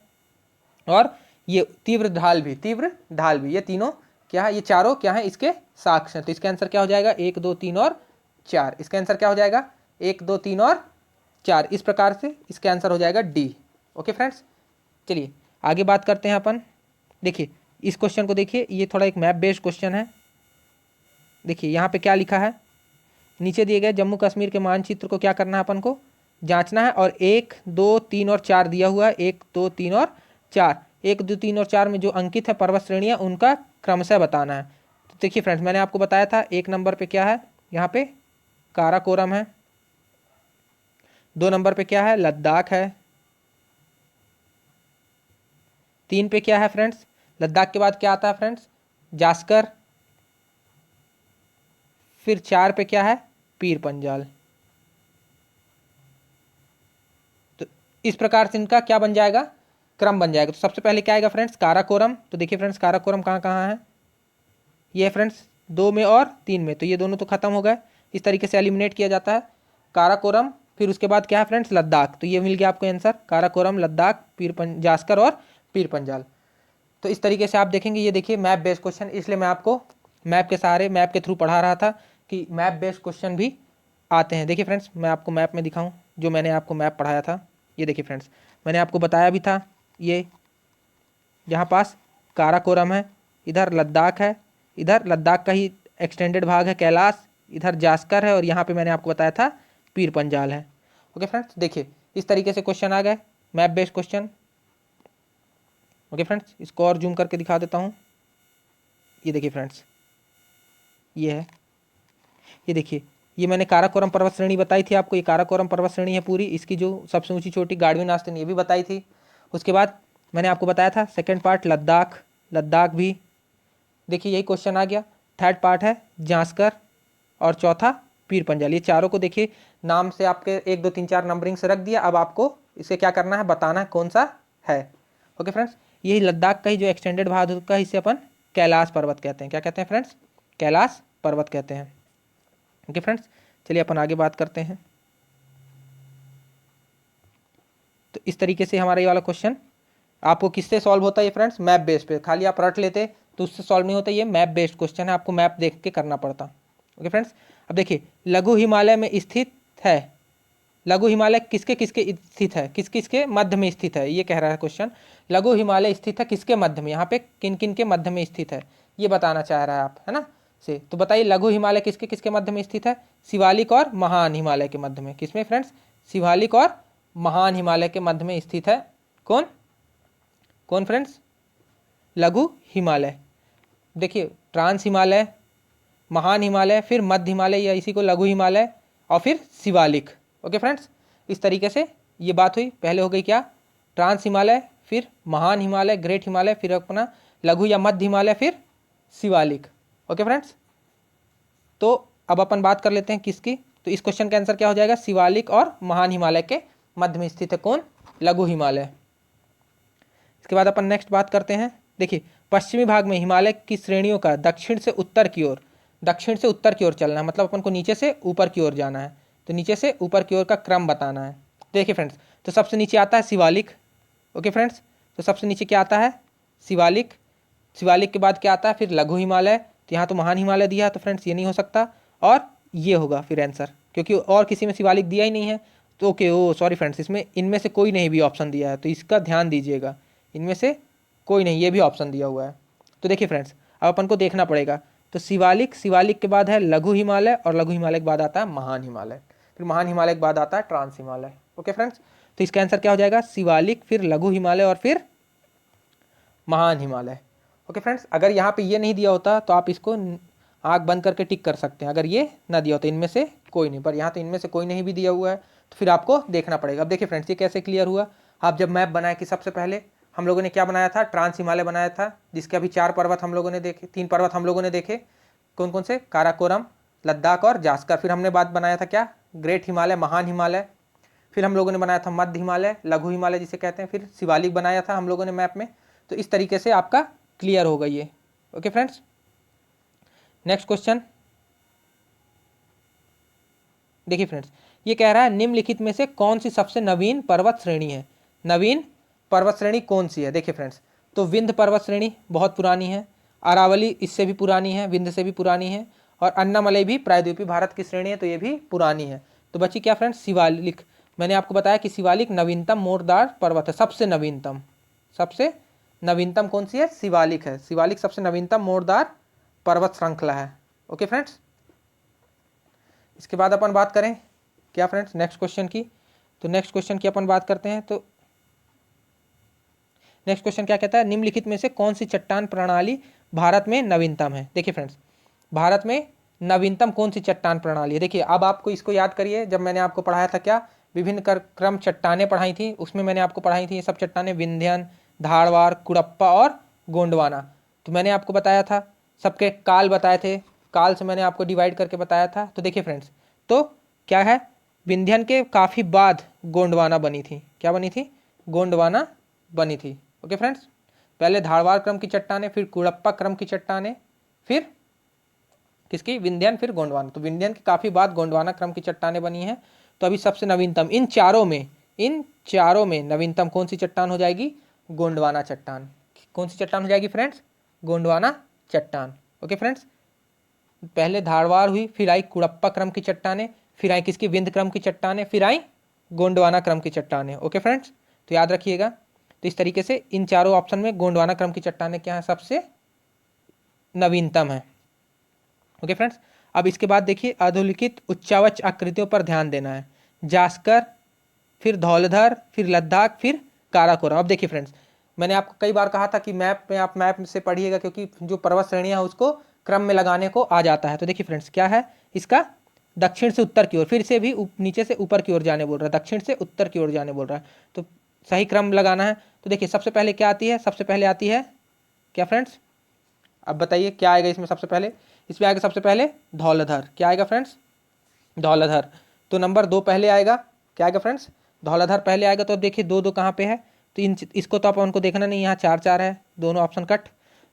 और ये तीव्र ढाल भी, ये तीनों क्या है? ये चारों क्या है? इसके साक्ष्य हैं। तो इसका आंसर क्या हो जाएगा? 1, 2, 3 और 4। इसका आंसर क्या हो जाएगा? 1, 2, 3 और 4। इस प्रकार से इसका आंसर हो जाएगा डी। ओके फ्रेंड्स, चलिए आगे बात करते हैं अपन। देखिए इस क्वेश्चन को देखिए, ये थोड़ा एक मैप बेस्ड क्वेश्चन है। देखिए यहाँ पे क्या लिखा है, नीचे दिए गए जम्मू कश्मीर के मानचित्र को क्या करना है? अपन को जांचना है। और 1, 2, 3 और 4 दिया हुआ है। 1, 2, 3 और 4, 1, 2, 3 और 4 में जो अंकित है पर्वत श्रेणियाँ, उनका क्रमशः बताना है। तो देखिए फ्रेंड्स, मैंने आपको बताया था 1 नंबर पे क्या है? यहाँ पे काराकोरम है। 2 नंबर पे क्या है? लद्दाख है। 3 पे क्या है फ्रेंड्स? लद्दाख के बाद क्या आता है फ्रेंड्स? जास्कर। फिर 4 पे क्या है? पीर पंजाल। तो इस प्रकार से इनका क्या बन जाएगा? क्रम बन जाएगा। तो सबसे पहले क्या आएगा फ्रेंड्स? काराकोरम। तो देखिए फ्रेंड्स, काराकोरम कहाँ कहाँ है? ये फ्रेंड्स 2 में और 3 में, तो ये दोनों तो खत्म हो गए। इस तरीके से एलिमिनेट किया जाता है काराकोरम। फिर उसके बाद क्या है फ्रेंड्स? लद्दाख। तो ये मिल गया आपको आंसर, काराकोरम, लद्दाख, जास्कर और पीर पंजाल। तो इस तरीके से आप देखेंगे, ये देखिए मैप बेस्ड क्वेश्चन, इसलिए मैं आपको मैप के सहारे, मैप के थ्रू पढ़ा रहा था कि मैप बेस्ड क्वेश्चन भी आते हैं। देखिए फ्रेंड्स, मैं आपको मैप में दिखाऊं, जो मैंने आपको मैप पढ़ाया था, ये देखिए फ्रेंड्स, मैंने आपको बताया भी था, ये यहाँ पास काराकोरम है, इधर लद्दाख है, इधर लद्दाख का ही एक्सटेंडेड भाग है कैलाश, इधर जास्कर है, और यहाँ पे मैंने आपको बताया था पीर पंजाल है। ओके फ्रेंड्स, देखिए इस तरीके से क्वेश्चन आ गए, map based question. Okay friends, इसको और जूम करके दिखा देता हूँ। ये देखिए फ्रेंड्स, ये है, ये देखिए, ये मैंने काराकोरम पर्वत श्रेणी बताई थी आपको, ये काराकोरम पर्वत श्रेणी है पूरी, इसकी जो सबसे ऊंची चोटी गाड़वीन आस्तीन, ये भी बताई थी। उसके बाद मैंने आपको बताया था सेकंड पार्ट लद्दाख, लद्दाख भी देखिए यही क्वेश्चन आ गया। थर्ड पार्ट है जास्कर, और चौथा पीर पंजाल। ये चारों को देखिए नाम से आपके 1 2 3 4 नंबरिंग से रख दिया। अब आपको इसे क्या करना है, बताना है कौन सा है। ओके फ्रेंड्स, यही लद्दाख का ही जो एक्सटेंडेड भाग होता है, इसे अपन कैलाश पर्वत कहते हैं। क्या कहते हैं फ्रेंड्स? कैलाश पर्वत कहते हैं। ओके फ्रेंड्स, चलिए अपन आगे बात करते हैं। तो इस तरीके से हमारा ये वाला क्वेश्चन आपको किससे सॉल्व होता है ये फ्रेंड्स? मैप बेस्ड पे। खाली आप रट लेते तो उससे सॉल्व नहीं होता, ये मैप बेस्ड क्वेश्चन है, आपको मैप देख के करना पड़ता। ओके फ्रेंड्स, अब देखिए लघु हिमालय में स्थित है, लघु हिमालय किसके किसके स्थित है, किस किसके मध्य में स्थित है, ये कह रहा है क्वेश्चन। लघु हिमालय स्थित है किसके मध्य में, यहाँ पे किन किन के मध्य में स्थित है, ये बताना चाह रहा है आप, है ना से। तो बताइए लघु हिमालय किसके किसके मध्य में स्थित है? शिवालिक और महान हिमालय के मध्य में। किसमें फ्रेंड्स? शिवालिक और महान हिमालय के मध्य में स्थित है। कौन कौन फ्रेंड्स? लघु हिमालय। देखिए ट्रांस हिमालय, महान हिमालय, फिर मध्य हिमालय या इसी को लघु हिमालय, और फिर शिवालिक। ओके फ्रेंड्स, इस तरीके से ये बात हुई। पहले हो गई क्या? ट्रांस हिमालय, फिर महान हिमालय, ग्रेट हिमालय, फिर अपना लघु या मध्य हिमालय, फिर शिवालिक। ओके फ्रेंड्स, तो अब अपन बात कर लेते हैं किसकी। तो इस क्वेश्चन का आंसर क्या हो जाएगा? शिवालिक और महान हिमालय के मध्य में स्थित है कौन? लघु हिमालय। इसके बाद अपन नेक्स्ट बात करते हैं। देखिए पश्चिमी भाग में हिमालय की श्रेणियों का दक्षिण से उत्तर की ओर, दक्षिण से उत्तर की ओर चलना है, मतलब अपन को नीचे से ऊपर की ओर जाना है। तो नीचे से ऊपर की ओर का क्रम बताना है। देखिए फ्रेंड्स, तो सबसे नीचे आता है शिवालिक। ओके फ्रेंड्स, तो सबसे नीचे क्या आता है? शिवालिक। शिवालिक के बाद क्या आता है? फिर लघु हिमालय। तो यहाँ तो महान हिमालय दिया है, तो फ्रेंड्स ये नहीं हो सकता, और ये होगा फिर आंसर, क्योंकि और किसी में शिवालिक दिया ही नहीं है। तो ओके, ओ सॉरी फ्रेंड्स, इसमें इनमें से कोई नहीं भी ऑप्शन दिया है, तो इसका ध्यान दीजिएगा, इनमें से कोई नहीं, ये भी ऑप्शन दिया हुआ है। तो देखिए फ्रेंड्स, अब अपन को देखना पड़ेगा। तो शिवालिक, शिवालिक के बाद है लघु हिमालय, और लघु हिमालय के बाद आता है महान हिमालय, फिर महान हिमालय के बाद आता है ट्रांस हिमालय। ओके फ्रेंड्स, तो इसका आंसर क्या हो जाएगा? शिवालिक, फिर लघु हिमालय, और फिर महान हिमालय। ओके फ्रेंड्स, अगर यहाँ पे ये नहीं दिया होता तो आप इसको आँख बंद करके टिक कर सकते हैं, अगर ये ना दिया होता इनमें से कोई नहीं, पर यहाँ तो इनमें से कोई नहीं भी दिया हुआ है, तो फिर आपको देखना पड़ेगा। अब देखिए फ्रेंड्स, ये कैसे क्लियर हुआ? आप जब मैप बनाए कि सबसे पहले हम लोगों ने क्या बनाया था? ट्रांस हिमालय बनाया था, जिसके अभी 4 पर्वत हम लोगों ने देखे, 3 पर्वत हम लोगों ने देखे। कौन कौन से? काराकोरम, लद्दाख और जास्कर। फिर हमने बात बनाया था क्या? ग्रेट हिमालय, महान हिमालय। फिर हम लोगों ने बनाया था मध्य हिमालय, लघु हिमालय जिसे कहते हैं। फिर शिवालिक बनाया था हम लोगों ने मैप में। तो इस तरीके से आपका क्लियर होगा ये। ओके फ्रेंड्स, नेक्स्ट क्वेश्चन देखिए फ्रेंड्स, ये कह रहा है निम्नलिखित में से कौन सी सबसे नवीन पर्वत श्रेणी है? नवीन पर्वत श्रेणी कौन सी है? देखिए फ्रेंड्स, तो विंध्य पर्वत श्रेणी बहुत पुरानी है, अरावली इससे भी पुरानी है, विंध्य से भी पुरानी है, और अन्नामलई भी प्रायद्वीपीय भारत की श्रेणी है, तो ये भी पुरानी है। तो बची क्या फ्रेंड्स? शिवालिक। मैंने आपको बताया कि शिवालिक नवीनतम मोरदार पर्वत है, सबसे नवीनतम, सबसे नवीनतम कौन सी है? शिवालिक है। शिवालिक सबसे नवीनतम मोरदार पर्वत श्रृंखला है। ओके फ्रेंड्स, इसके बाद अपन बात करें क्या फ्रेंड्स नेक्स्ट क्वेश्चन की। तो नेक्स्ट क्वेश्चन की अपन बात करते हैं। तो नेक्स्ट क्वेश्चन क्या कहता है? निम्नलिखित में से कौन सी चट्टान प्रणाली भारत में नवीनतम है? देखिए फ्रेंड्स, भारत में नवीनतम कौन सी चट्टान प्रणाली है? देखिए अब आपको इसको याद करिए, जब मैंने आपको पढ़ाया था क्या, विभिन्न क्रम चट्टानें पढ़ाई थी, उसमें मैंने आपको पढ़ाई थी ये सब चट्टानें, विंध्यन, धारवाड़, कुड़प्पा और गोंडवाना। तो मैंने आपको बताया था, सबके काल बताए थे, काल से मैंने आपको डिवाइड करके बताया था। तो देखिए फ्रेंड्स, तो क्या है, विंध्यन के काफ़ी बाद गोंडवाना बनी थी। क्या बनी थी? गोंडवाना बनी थी। ओके फ्रेंड्स, पहले धारवाड़ क्रम की चट्टानें, फिर कुड़प्पा क्रम की चट्टानें, फिर किसकी? विंध्यन, फिर गोंडवाना। तो विंध्यन के काफ़ी बाद गोंडवाना क्रम की चट्टानें बनी हैं। तो अभी सबसे नवीनतम इन चारों में नवीनतम कौन सी चट्टान हो जाएगी? गोंडवाना चट्टान। कौन सी चट्टान हो जाएगी फ्रेंड्स? गोंडवाना चट्टान। ओके फ्रेंड्स, पहले धारवाड़ हुई, फिर आई कुड़प्पा क्रम की चट्टानें, फिर आई किसकी विंध्य क्रम की चट्टानें, फिर आई गोंडवाना क्रम की चट्टानें। ओके फ्रेंड्स, तो याद रखिएगा। तो इस तरीके से इन चारों ऑप्शन में गोंडवाना क्रम की चट्टानें क्या है, सबसे नवीनतम है। ओके फ्रेंड्स, अब इसके बाद देखिए अधोलिखित उच्चावच आकृतियों पर ध्यान देना है। जास्कर, फिर धौलधर, फिर लद्दाख, फिर काराकोरम। अब देखिए फ्रेंड्स, मैंने आपको कई बार कहा था कि मैप में आप मैप से पढ़िएगा, क्योंकि जो पर्वत श्रेणियां है उसको क्रम में लगाने को आ जाता है। तो देखिए फ्रेंड्स, क्या है इसका, दक्षिण से उत्तर की ओर, फिर से भी नीचे से ऊपर की ओर जाने बोल रहा है, दक्षिण से उत्तर की ओर जाने बोल रहा है, तो सही क्रम लगाना है। तो देखिए सबसे पहले क्या आती है, सबसे पहले आती है क्या फ्रेंड्स, अब बताइए क्या आएगा इसमें सबसे पहले, इसमें आएगा सबसे पहले धौलाधर। क्या आएगा फ्रेंड्स, धौलाधर। तो नंबर 2 पहले आएगा, क्या आएगा फ्रेंड्स, धौलाधर पहले आएगा। तो अब देखिए दो दो कहाँ पे है, तो इसको तो अपन को देखना नहीं, यहाँ 4 4 है, दोनों ऑप्शन कट।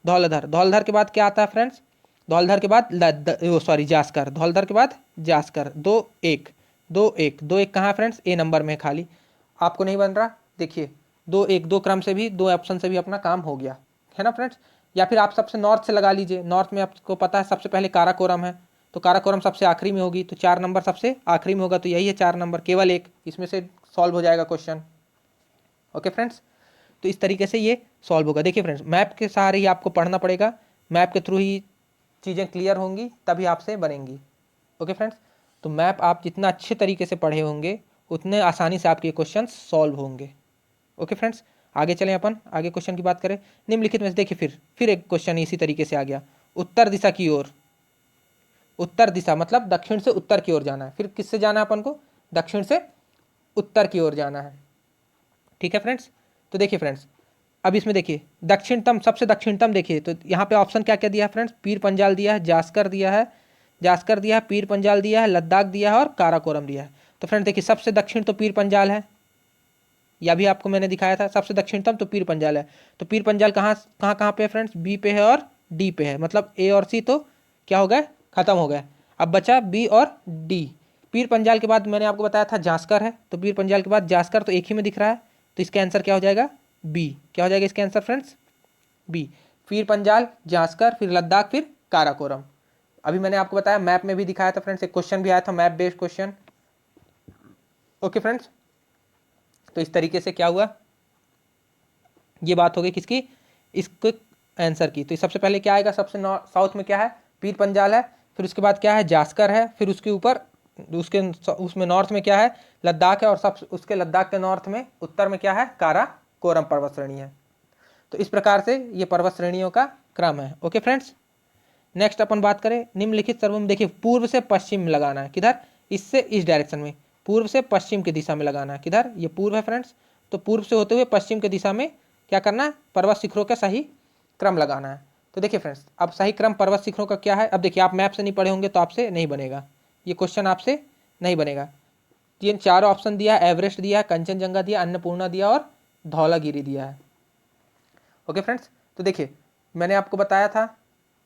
धौलाधर, धौलाधर के बाद क्या आता है फ्रेंड्स, धौलाधर के बाद सॉरी जास्कर, धौलाधर के बाद जास्कर। 2 1 2 1 2 1 कहाँ है फ्रेंड्स, ए नंबर में खाली, आपको नहीं बन रहा। देखिए 2 1 2 क्रम से भी, 2 ऑप्शन से भी अपना काम हो गया है ना फ्रेंड्स। या फिर आप सबसे नॉर्थ से लगा लीजिए, नॉर्थ में आपको पता है सबसे पहले काराकोरम है, तो काराकोरम सबसे आखिरी में होगी, तो 4 नंबर सबसे आखिरी में होगा, तो यही है 4 नंबर, केवल एक इसमें से सॉल्व हो जाएगा क्वेश्चन। ओके फ्रेंड्स, तो इस तरीके से ये सॉल्व होगा। देखिए फ्रेंड्स, मैप के सहारे ही आपको पढ़ना पड़ेगा, मैप के थ्रू ही चीज़ें क्लियर होंगी, तभी आपसे बनेंगी। ओके फ्रेंड्स, तो मैप आप जितना अच्छे तरीके से पढ़े होंगे उतने आसानी से आपके क्वेश्चन सॉल्व होंगे। ओके फ्रेंड्स, आगे चलें, अपन आगे क्वेश्चन की बात करें। निम्नलिखित में से देखिए फिर एक क्वेश्चन इसी तरीके से आ गया, उत्तर दिशा की ओर, उत्तर दिशा मतलब दक्षिण से उत्तर की ओर जाना है, फिर किससे जाना है अपन को, दक्षिण से उत्तर की ओर जाना है। ठीक है फ्रेंड्स, तो देखिए फ्रेंड्स, अब इसमें देखिए दक्षिणतम, सबसे दक्षिणतम देखिए, तो यहाँ पे ऑप्शन क्या क्या दिया है फ्रेंड्स, पीर पंजाल दिया है, जास्कर दिया है, जास्कर दिया है, पीर पंजाल दिया है, लद्दाख दिया है और काराकोरम दिया है। तो फ्रेंड्स देखिए सबसे दक्षिण तो पीर पंजाल है, या भी आपको मैंने दिखाया था, सबसे दक्षिणतम तो पीर पंजाल है। तो पीर पंजाल कहाँ कहाँ कहाँ पे है फ्रेंड्स, बी पे है और डी पे है, मतलब ए और सी तो क्या हो गए, खत्म हो गए, अब बचा बी और डी। पीर पंजाल के बाद मैंने आपको बताया था जास्कर है, तो पीर पंजाल के बाद जास्कर तो एक ही में दिख रहा है, तो इसका आंसर क्या हो जाएगा, बी। क्या हो जाएगा इसका answer friends, B. Pir Panjal, Zanskar, फिर लद्दाख, फिर काराकोरम। अभी मैंने आपको बताया मैप में भी दिखाया था फ्रेंड्स, एक क्वेश्चन भी आया था map based question. Okay friends, तो इस तरीके से क्या हुआ, ये बात हो गई किसकी, इसको आंसर की। तो सबसे पहले क्या आएगा, सबसे साउथ में क्या है, पीर पंजाल है, फिर उसके बाद क्या है, जास्कर है, फिर उसके ऊपर उसके उसमें नॉर्थ में क्या है, लद्दाख है, और सब उसके लद्दाख के नॉर्थ में उत्तर में क्या है, काराकोरम पर्वत श्रेणी है। तो इस प्रकार से ये पर्वत श्रेणियों का क्रम है। ओके फ्रेंड्स, नेक्स्ट अपन बात करें निम्नलिखित सर्वों में, देखिए पूर्व से पश्चिम लगाना है, किधर, इससे इस डायरेक्शन में, पूर्व से पश्चिम की दिशा में लगाना है, किधर, ये पूर्व है फ्रेंड्स, तो पूर्व से होते हुए पश्चिम की दिशा में क्या करना है, पर्वत शिखरों का सही क्रम लगाना है। तो देखिए फ्रेंड्स, अब सही क्रम पर्वत शिखरों का क्या है, अब देखिए आप मैप से नहीं पढ़े होंगे तो आपसे नहीं बनेगा, ये क्वेश्चन आपसे नहीं बनेगा। तीन चार ऑप्शन दिया, एवरेस्ट दिया, कंचनजंगा दिया, अन्नपूर्णा दिया और धौलागिरी दिया है। ओके फ्रेंड्स, तो देखिए मैंने आपको बताया था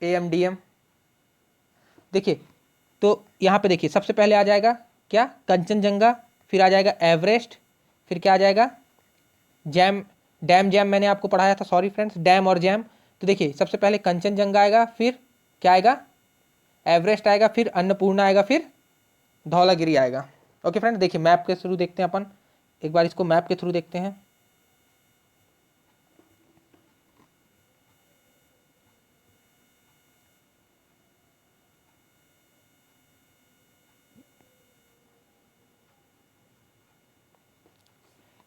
AMDM, देखिए तो यहाँ पे देखिए सबसे पहले आ जाएगा क्या, कंचनजंगा, फिर आ जाएगा एवरेस्ट, फिर क्या आ जाएगा, डैम जैम मैंने आपको पढ़ाया था, सॉरी फ्रेंड्स, डैम और जैम। तो देखिए सबसे पहले कंचनजंगा आएगा, फिर क्या आएगा, एवरेस्ट आएगा, फिर अन्नपूर्णा आएगा, फिर धौलागिरी आएगा। ओके फ्रेंड्स, देखिए मैप के थ्रू देखते हैं अपन, एक बार इसको मैप के थ्रू देखते हैं।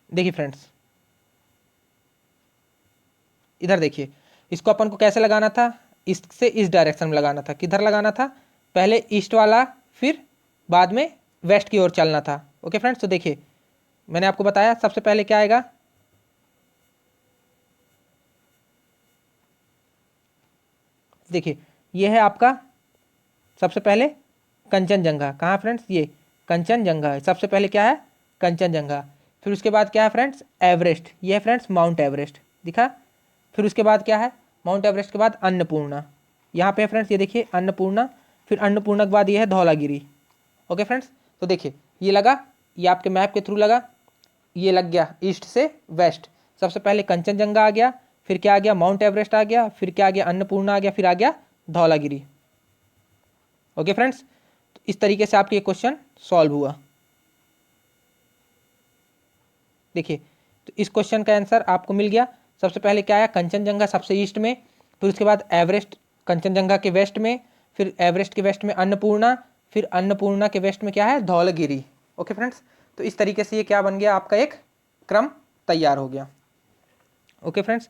देखिए फ्रेंड्स, इधर देखिए, इसको अपन को कैसे लगाना था, इससे इस डायरेक्शन में लगाना था, किधर लगाना था, पहले ईस्ट वाला, फिर बाद में वेस्ट की ओर चलना था। ओके फ्रेंड्स, तो देखिए मैंने आपको बताया सबसे पहले क्या आएगा, देखिए ये है आपका सबसे पहले कंचनजंगा, कहाँ फ्रेंड्स, ये कंचनजंगा है, सबसे पहले क्या है, कंचनजंगा, फिर उसके बाद क्या है फ्रेंड्स, एवरेस्ट, ये है फ्रेंड्स माउंट एवरेस्ट, दिखा, फिर उसके बाद क्या है, माउंट एवरेस्ट के बाद अन्नपूर्णा, यहाँ पे फ्रेंड्स ये देखिए अन्नपूर्णा, फिर अन्नपूर्णा के बाद ये है धौलागिरी। ओके फ्रेंड्स, तो देखिए ये लगा, ये आपके मैप के थ्रू लगा, ये लग गया ईस्ट से वेस्ट, सबसे पहले कंचनजंगा आ गया, फिर क्या आ गया, माउंट एवरेस्ट आ गया, फिर क्या आ गया, अन्नपूर्णा आ गया, फिर आ गया धौलागिरी। ओके फ्रेंड्स, तो इस तरीके से आपके क्वेश्चन सॉल्व हुआ। देखिए, तो इस क्वेश्चन का आंसर आपको मिल गया। सबसे पहले क्या आया, कंचनजंगा सबसे ईस्ट में, फिर उसके बाद एवरेस्ट कंचनजंगा के वेस्ट में, फिर एवरेस्ट के वेस्ट में अन्नपूर्णा, फिर अन्नपूर्णा के वेस्ट में क्या है, धौलगिरी। ओके फ्रेंड्स, तो इस तरीके से ये क्या बन गया, आपका एक क्रम तैयार हो गया। ओके फ्रेंड्स,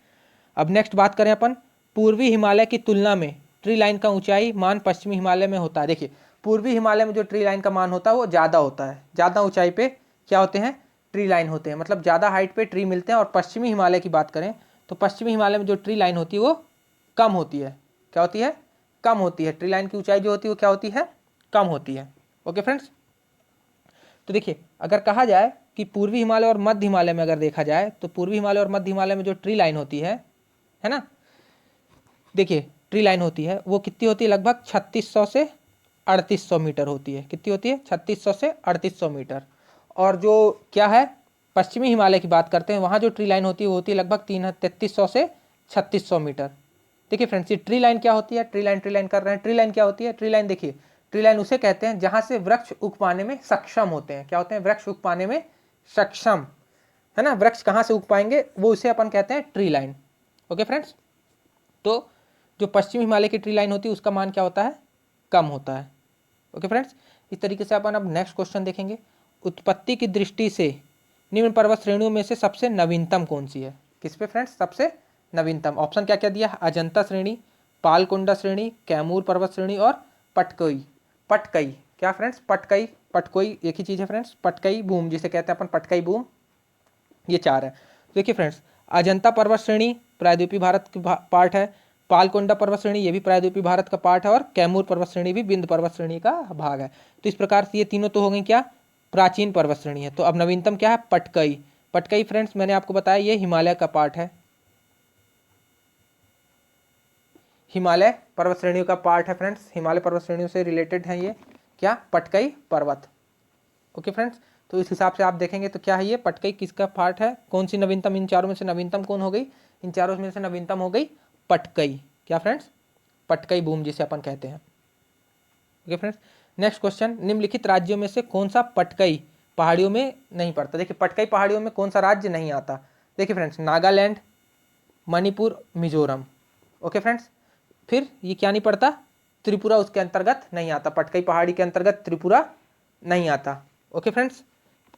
अब नेक्स्ट बात करें अपन, पूर्वी हिमालय की तुलना में ट्री लाइन का ऊंचाई मान पश्चिमी हिमालय में होता है। देखिए, पूर्वी हिमालय में जो ट्री लाइन का मान होता है वो ज़्यादा होता है, ज़्यादा ऊंचाई पे क्या होते हैं, ट्री लाइन होते हैं, मतलब ज़्यादा हाइट पे ट्री मिलते हैं। और पश्चिमी हिमालय की बात करें तो पश्चिमी हिमालय में जो ट्री लाइन होती है वो कम होती है। क्या होती है, कम होती है। ट्री लाइन की ऊंचाई जो होती है वो क्या होती है, कम होती है। ओके फ्रेंड्स, तो देखिए, अगर कहा जाए कि पूर्वी हिमालय और मध्य हिमालय में अगर देखा जाए तो पूर्वी हिमालय और मध्य हिमालय में जो ट्री लाइन होती है ना, देखिए ट्री लाइन होती है वो कितनी होती है, लगभग 3600 से 3800 मीटर होती है। कितनी होती है, 3600 से 3800 मीटर। और जो क्या है, पश्चिमी हिमालय की बात करते हैं, वहाँ जो ट्री लाइन होती है वो होती है लगभग 3300 से 3600 मीटर। देखिए फ्रेंड्स, ये ट्री लाइन क्या होती है, ट्री लाइन कर रहे हैं, ट्री लाइन क्या होती है, ट्री लाइन देखिए, ट्री लाइन उसे कहते हैं जहाँ से वृक्ष उग पाने में सक्षम होते हैं। क्या होते हैं, वृक्ष उग पाने में सक्षम, है ना, वृक्ष कहाँ से उग पाएंगे वो उसे अपन कहते हैं ट्री लाइन। ओके फ्रेंड्स, तो जो पश्चिमी हिमालय की ट्री लाइन होती है उसका मान क्या होता है, कम होता है। ओके फ्रेंड्स, इस तरीके से अपन अब नेक्स्ट क्वेश्चन देखेंगे। उत्पत्ति की दृष्टि से निम्न पर्वत श्रेणियों में से सबसे नवीनतम कौन सी है। किस पे फ्रेंड्स, सबसे नवीनतम। ऑप्शन क्या क्या दिया, अजंता श्रेणी, पालकोंडा श्रेणी, कैमूर पर्वत श्रेणी और पटकई। पटकई क्या फ्रेंड्स, पटकई पटकोई एक ही चीज़ है फ्रेंड्स। पटकई बूम जिसे कहते हैं अपन, पटकई बूम, ये चार है। देखिए फ्रेंड्स, अजंता पर्वत श्रेणी प्रायद्वीपीय भारत की पार्ट है, पालकोंडा पर्वत श्रेणी ये भी प्रायद्वीपीय भारत का पार्ट है, और कैमूर पर्वत श्रेणी भी विंध्य पर्वत श्रेणी का भाग है। तो इस प्रकार से ये तीनों तो हो गई क्या, प्राचीन पर्वत श्रेणी है। तो अब नवीनतम क्या है, पटकई। पटकई फ्रेंड्स मैंने आपको बताया ये हिमालय का पार्ट है, हिमालय पर्वत श्रेणियों का पार्ट है फ्रेंड्स, हिमालय पर्वत श्रेणियों से रिलेटेड है ये क्या, पटकई पर्वत। ओके फ्रेंड्स, तो इस हिसाब से आप देखेंगे तो क्या है, ये पटकई किसका पार्ट है, कौन सी नवीनतम, इन चारों में से नवीनतम कौन हो गई, इन चारों में से नवीनतम हो गई पटकई। क्या फ्रेंड्स, पटकई बूम जिसे अपन कहते हैं। ओके फ्रेंड्स, नेक्स्ट क्वेश्चन, निम्नलिखित राज्यों में से कौन सा पटकई पहाड़ियों में नहीं पड़ता। देखिए, पटकई पहाड़ियों में कौन सा राज्य नहीं आता। देखिए friends, Nagaland, Manipur, Mizoram. Okay friends, फिर ये क्या नहीं पड़ता, त्रिपुरा उसके अंतर्गत नहीं आता, पटकई पहाड़ी के अंतर्गत त्रिपुरा नहीं आता। ओके फ्रेंड्स,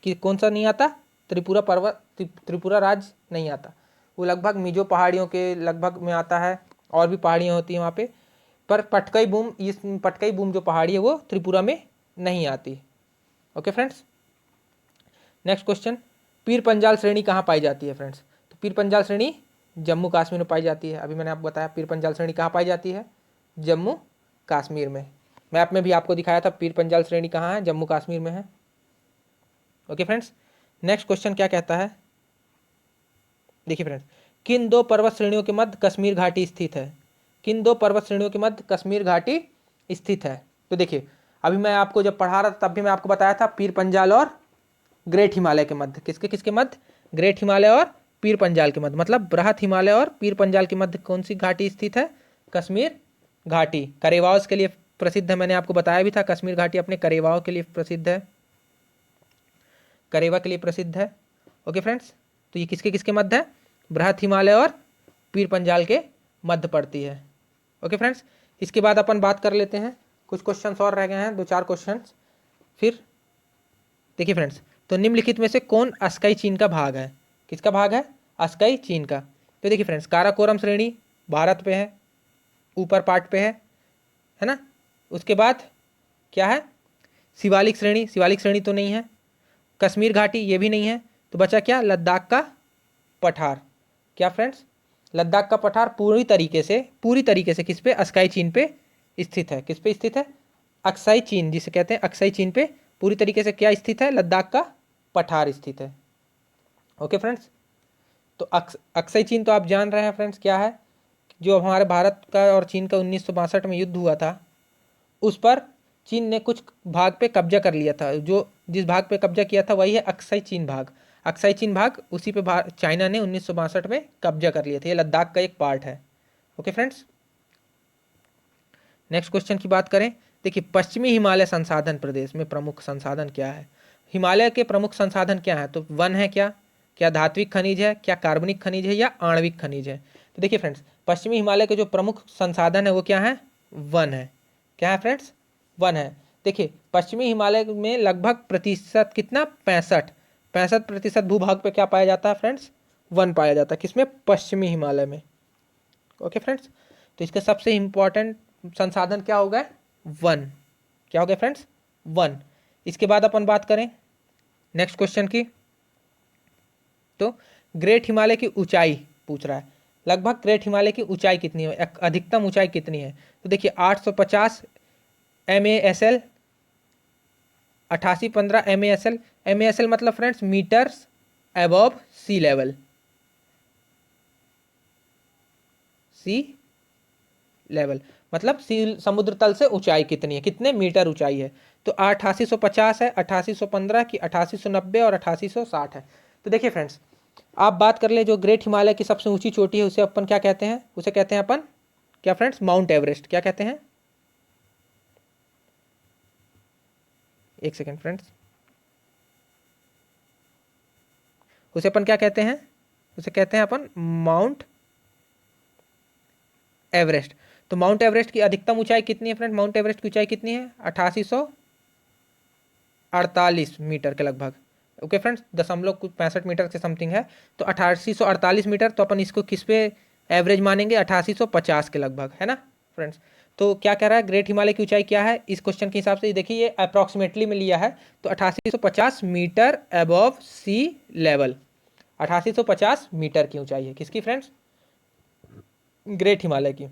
कि कौन सा नहीं आता, त्रिपुरा पर्वत, त्रिपुरा राज्य नहीं आता, वो लगभग मिजो पहाड़ियों के लगभग में आता है, और भी पहाड़ियाँ होती हैं वहाँ पे, पर पटकई बूम, इस पटकई बूम जो पहाड़ी है वो त्रिपुरा में नहीं आती। Okay friends, next question, Pir Panjal श्रेणी कहाँ पाई जाती है फ्रेंड्स। तो पीर पंजाल श्रेणी जम्मू कश्मीर में पाई जाती है। अभी मैंने आपको बताया पीर पंजाल श्रेणी कहाँ पाई जाती है, जम्मू कश्मीर में। मैप में भी आपको दिखाया था पीर पंजाल श्रेणी कहाँ है, जम्मू कश्मीर में है। ओके फ्रेंड्स, नेक्स्ट क्वेश्चन क्या कहता है, देखिए फ्रेंड्स, किन दो पर्वत श्रेणियों के मध्य कश्मीर घाटी स्थित है। किन दो पर्वत श्रेणियों के मध्य कश्मीर घाटी स्थित है। तो देखिए, अभी मैं आपको जब पढ़ा रहा था तब भी मैं आपको बताया था पीर पंजाल और ग्रेट हिमालय के मध्य, किसके किसके मध्य, ग्रेट हिमालय और पीर पंजाल के मध्य, मतलब बृहत हिमालय और पीर पंजाल के मध्य कौन सी घाटी स्थित है, कश्मीर घाटी। करेवाओं के लिए प्रसिद्ध है, मैंने आपको बताया भी था, कश्मीर घाटी अपने करेवाओं के लिए प्रसिद्ध है, करेवा के लिए प्रसिद्ध है। ओके फ्रेंड्स, तो ये किसके किसके मध्य है, बृहत हिमालय और पीर पंजाल के मध्य पड़ती है। ओके फ्रेंड्स, इसके बाद अपन बात कर लेते हैं, कुछ क्वेश्चंस और रह गए हैं, दो चार क्वेश्चंस फिर। देखिए फ्रेंड्स, तो निम्नलिखित में से कौन अस्काई चीन का भाग है, किसका भाग है, अस्काई चीन का। तो देखिए फ्रेंड्स, काराकोरम श्रेणी भारत पे है, ऊपर पार्ट पे है ना। उसके बाद क्या है, शिवालिक श्रेणी, शिवालिक श्रेणी तो नहीं है, कश्मीर घाटी ये भी नहीं है, तो बचा क्या, लद्दाख का पठार। क्या फ्रेंड्स, लद्दाख का पठार पूरी तरीके से किस पे, अस्काई चीन पे स्थित है। किस पे स्थित है, अक्साई चीन जिसे कहते हैं, अक्साई चीन पे पूरी तरीके से क्या स्थित है, लद्दाख का पठार स्थित है। ओके फ्रेंड्स, तो अक्साई चीन तो आप जान रहे हैं फ्रेंड्स क्या है, जो हमारे भारत का और चीन का 1962 में युद्ध हुआ था, उस पर चीन ने कुछ भाग पे कब्जा कर लिया था, जो जिस भाग पे कब्जा किया था वही है अक्साई चीन भाग। अक्साई चीन भाग उसी पे चाइना ने 1962 में कब्जा कर लिया था, ये लद्दाख का एक पार्ट है। ओके फ्रेंड्स, नेक्स्ट क्वेश्चन की बात करें, देखिए पश्चिमी हिमालय संसाधन प्रदेश में प्रमुख संसाधन क्या है? हिमालय के प्रमुख संसाधन क्या है? तो वन है क्या, क्या धात्विक खनिज है, क्या कार्बनिक खनिज है, या आणविक खनिज है? तो देखिए फ्रेंड्स, पश्चिमी हिमालय के जो प्रमुख संसाधन है वो क्या है? वन है। क्या है फ्रेंड्स? वन है। देखिए पश्चिमी हिमालय में लगभग प्रतिशत कितना, 65% भूभाग पे क्या पाया जाता है फ्रेंड्स? वन पाया जाता है। किसमें? पश्चिमी हिमालय में। ओके फ्रेंड्स, तो इसका सबसे इंपॉर्टेंट संसाधन क्या हो गया? वन। क्या हो गया फ्रेंड्स? वन। इसके बाद अपन बात करें नेक्स्ट क्वेश्चन की, तो ग्रेट हिमालय की ऊंचाई पूछ रहा है। लगभग ग्रेट हिमालय की ऊंचाई कितनी है, अधिकतम ऊंचाई कितनी है? तो देखिए 850 MASL, 8815 MASL। MASL मतलब friends metres above sea level. सी लेवल मतलब समुद्र तल से ऊंचाई कितनी है, कितने मीटर ऊंचाई है? तो 8850 है, 8815 की, 8890 और 8860 है। तो देखिए फ्रेंड्स, आप बात कर ले जो ग्रेट हिमालय की सबसे ऊंची चोटी है उसे अपन क्या कहते हैं? उसे कहते हैं अपन क्या फ्रेंड्स? Mount Everest. क्या कहते हैं? एक सेकेंड फ्रेंड्स, उसे अपन क्या कहते हैं? उसे कहते हैं अपन माउंट एवरेस्ट। तो माउंट एवरेस्ट की अधिकतम ऊंचाई कितनी है फ्रेंड? माउंट एवरेस्ट की ऊंचाई कितनी है? 8848 मीटर के लगभग। ओके फ्रेंड्स, 0.65 मीटर के समथिंग है। तो 8848 मीटर, तो अपन इसको किस पे एवरेज मानेंगे? 8850 के लगभग, है ना फ्रेंड्स। तो क्या कह रहा है? ग्रेट हिमालय की ऊंचाई क्या है इस क्वेश्चन के हिसाब से? देखिए ये अप्रॉक्सीमेटली में लिया है, तो 8850 metre above sea level. 8850 metre की ऊंचाई है किसकी फ्रेंड्स? ग्रेट हिमालय की।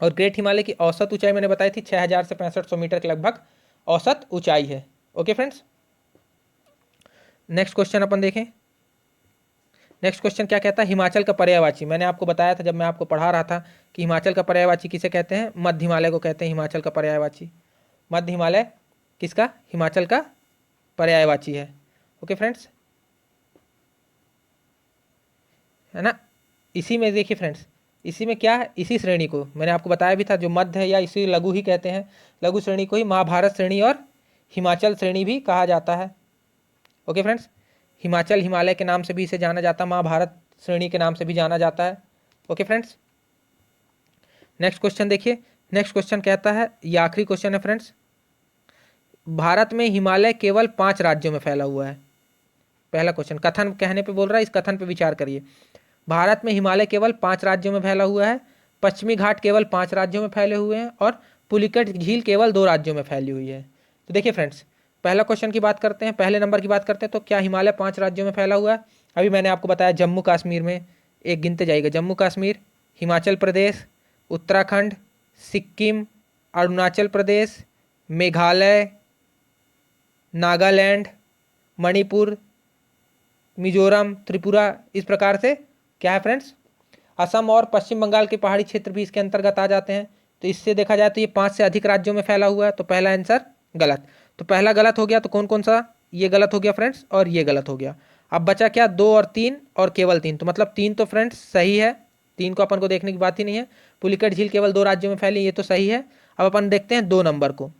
और ग्रेट हिमालय की औसत ऊंचाई मैंने बताई थी 6000 से 6500 मीटर के लगभग औसत ऊंचाई है। ओके फ्रेंड्स, नेक्स्ट क्वेश्चन अपन देखें। नेक्स्ट क्वेश्चन क्या कहता है? हिमाचल का पर्यायवाची। मैंने आपको बताया था जब मैं आपको पढ़ा रहा था कि हिमाचल का पर्यायवाची किसे कहते हैं? मध्य हिमालय को कहते हैं हिमाचल का पर्यायवाची। मध्य हिमालय किसका? हिमाचल का पर्यायवाची है। ओके फ्रेंड्स, है ना। इसी में देखिए फ्रेंड्स, इसी में क्या है? इसी श्रेणी को मैंने आपको बताया भी था, जो मध्य है या इसी लघु ही कहते हैं, लघु श्रेणी को ही महाभारत श्रेणी और हिमाचल श्रेणी भी कहा जाता है। ओके फ्रेंड्स, हिमाचल हिमालय के नाम से भी इसे जाना जाता है, महाभारत श्रेणी के नाम से भी जाना जाता है। ओके फ्रेंड्स, नेक्स्ट क्वेश्चन देखिए। नेक्स्ट क्वेश्चन कहता है, ये आखिरी क्वेश्चन है फ्रेंड्स, भारत में हिमालय केवल 5 राज्यों में फैला हुआ है। पहला क्वेश्चन कथन कहने पे बोल रहा है, इस कथन पे विचार करिए। भारत में हिमालय केवल 5 राज्यों में फैला हुआ है, पश्चिमी घाट केवल 5 राज्यों में फैले हुए हैं, और पुलिकट झील केवल 2 राज्यों में फैली हुई है। तो देखिए फ्रेंड्स, पहला क्वेश्चन की बात करते हैं, पहले नंबर की बात करते हैं। तो क्या हिमालय 5 राज्यों में फैला हुआ है? अभी मैंने आपको बताया जम्मू कश्मीर में, एक गिनते जाएगा, जम्मू कश्मीर, हिमाचल प्रदेश, उत्तराखंड, सिक्किम, अरुणाचल प्रदेश, मेघालय, नागालैंड, मणिपुर, मिजोरम, त्रिपुरा। इस प्रकार से क्या है फ्रेंड्स? असम और पश्चिम बंगाल के पहाड़ी क्षेत्र भी इसके अंतर्गत आ जाते हैं। तो इससे देखा जाए तो ये 5 से अधिक राज्यों में फैला हुआ है। तो पहला आंसर गलत। तो पहला गलत हो गया, तो कौन कौन सा? ये गलत हो गया फ्रेंड्स, और ये गलत हो गया। अब बचा क्या? 2 और 3, और केवल 3। तो मतलब 3 तो फ्रेंड्स सही है, 3 को अपन को देखने की बात ही नहीं है। पुलिकट झील केवल 2 राज्यों में फैली, ये तो सही है। अब अपन देखते हैं 2 नंबर को।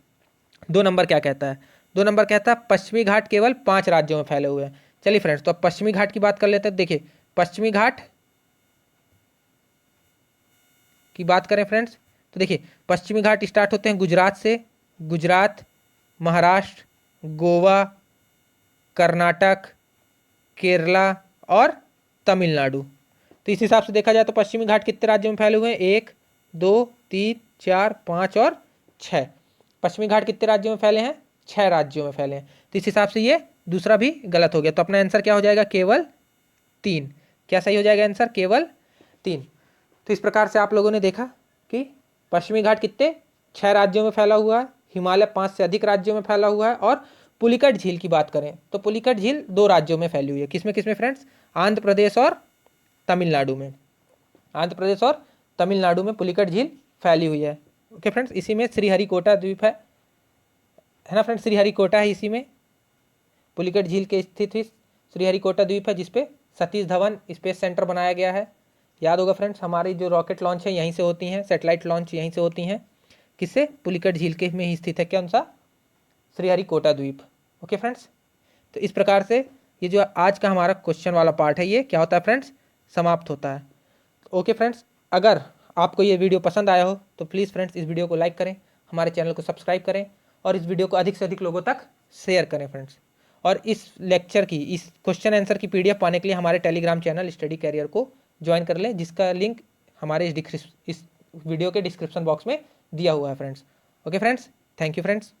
2 नंबर क्या कहता है? 2 नंबर कहता है पश्चिमी घाट केवल 5 राज्यों में फैले हुए हैं। चलिए फ्रेंड्स, तो अब पश्चिमी घाट की बात कर लेते हैं। देखिए पश्चिमी घाट की बात करें फ्रेंड्स, तो देखिए पश्चिमी घाट स्टार्ट होते हैं गुजरात से, गुजरात, महाराष्ट्र, गोवा, कर्नाटक, केरला और तमिलनाडु। तो इस हिसाब से देखा जाए तो पश्चिमी घाट कितने राज्यों में फैले हुए हैं? 1, 2, 3, 4, 5 और 6। पश्चिमी घाट कितने राज्यों में फैले हैं? 6 राज्यों में फैले हैं। तो इस हिसाब से ये दूसरा भी गलत हो गया। तो अपना आंसर क्या हो जाएगा? केवल 3। क्या सही हो जाएगा आंसर? केवल 3। तो इस प्रकार से आप लोगों ने देखा कि पश्चिमी घाट कितने? 6 राज्यों में फैला हुआ है, हिमालय 5 से अधिक राज्यों में फैला हुआ है, और पुलिकट झील की बात करें तो पुलिकट झील 2 राज्यों में फैली हुई है। किसमें किसमें फ्रेंड्स? आंध्र प्रदेश और तमिलनाडु में। आंध्र प्रदेश और तमिलनाडु में पुलिकट झील फैली हुई है। ओके फ्रेंड्स, इसी में श्रीहरिकोटा द्वीप है ना फ्रेंड्स? श्रीहरिकोटा है, इसी में पुलिकट झील के स्थित ही श्रीहरिकोटा द्वीप है, जिसपे सतीश धवन स्पेस सेंटर बनाया गया है। याद होगा फ्रेंड्स, हमारी जो रॉकेट लॉन्च है यहीं से होती हैं, सैटेलाइट लॉन्च यहीं से होती हैं। किससे? पुलिकट झील के में ही स्थित है कौन सा? श्रीहरिकोटा द्वीप। ओके फ्रेंड्स, तो इस प्रकार से ये जो आज का हमारा क्वेश्चन वाला पार्ट है ये क्या होता है फ्रेंड्स? समाप्त होता है। ओके फ्रेंड्स, अगर आपको ये वीडियो पसंद आया हो तो प्लीज़ फ्रेंड्स इस वीडियो को लाइक करें, हमारे चैनल को सब्सक्राइब करें और इस वीडियो को अधिक से अधिक लोगों तक शेयर करें फ्रेंड्स। और इस लेक्चर की, इस क्वेश्चन आंसर की पीडीएफ पाने के लिए हमारे टेलीग्राम चैनल स्टडी कैरियर को ज्वाइन कर लें, जिसका लिंक हमारे इस वीडियो के डिस्क्रिप्शन बॉक्स में दिया हुआ है friends. Okay friends, thank you friends.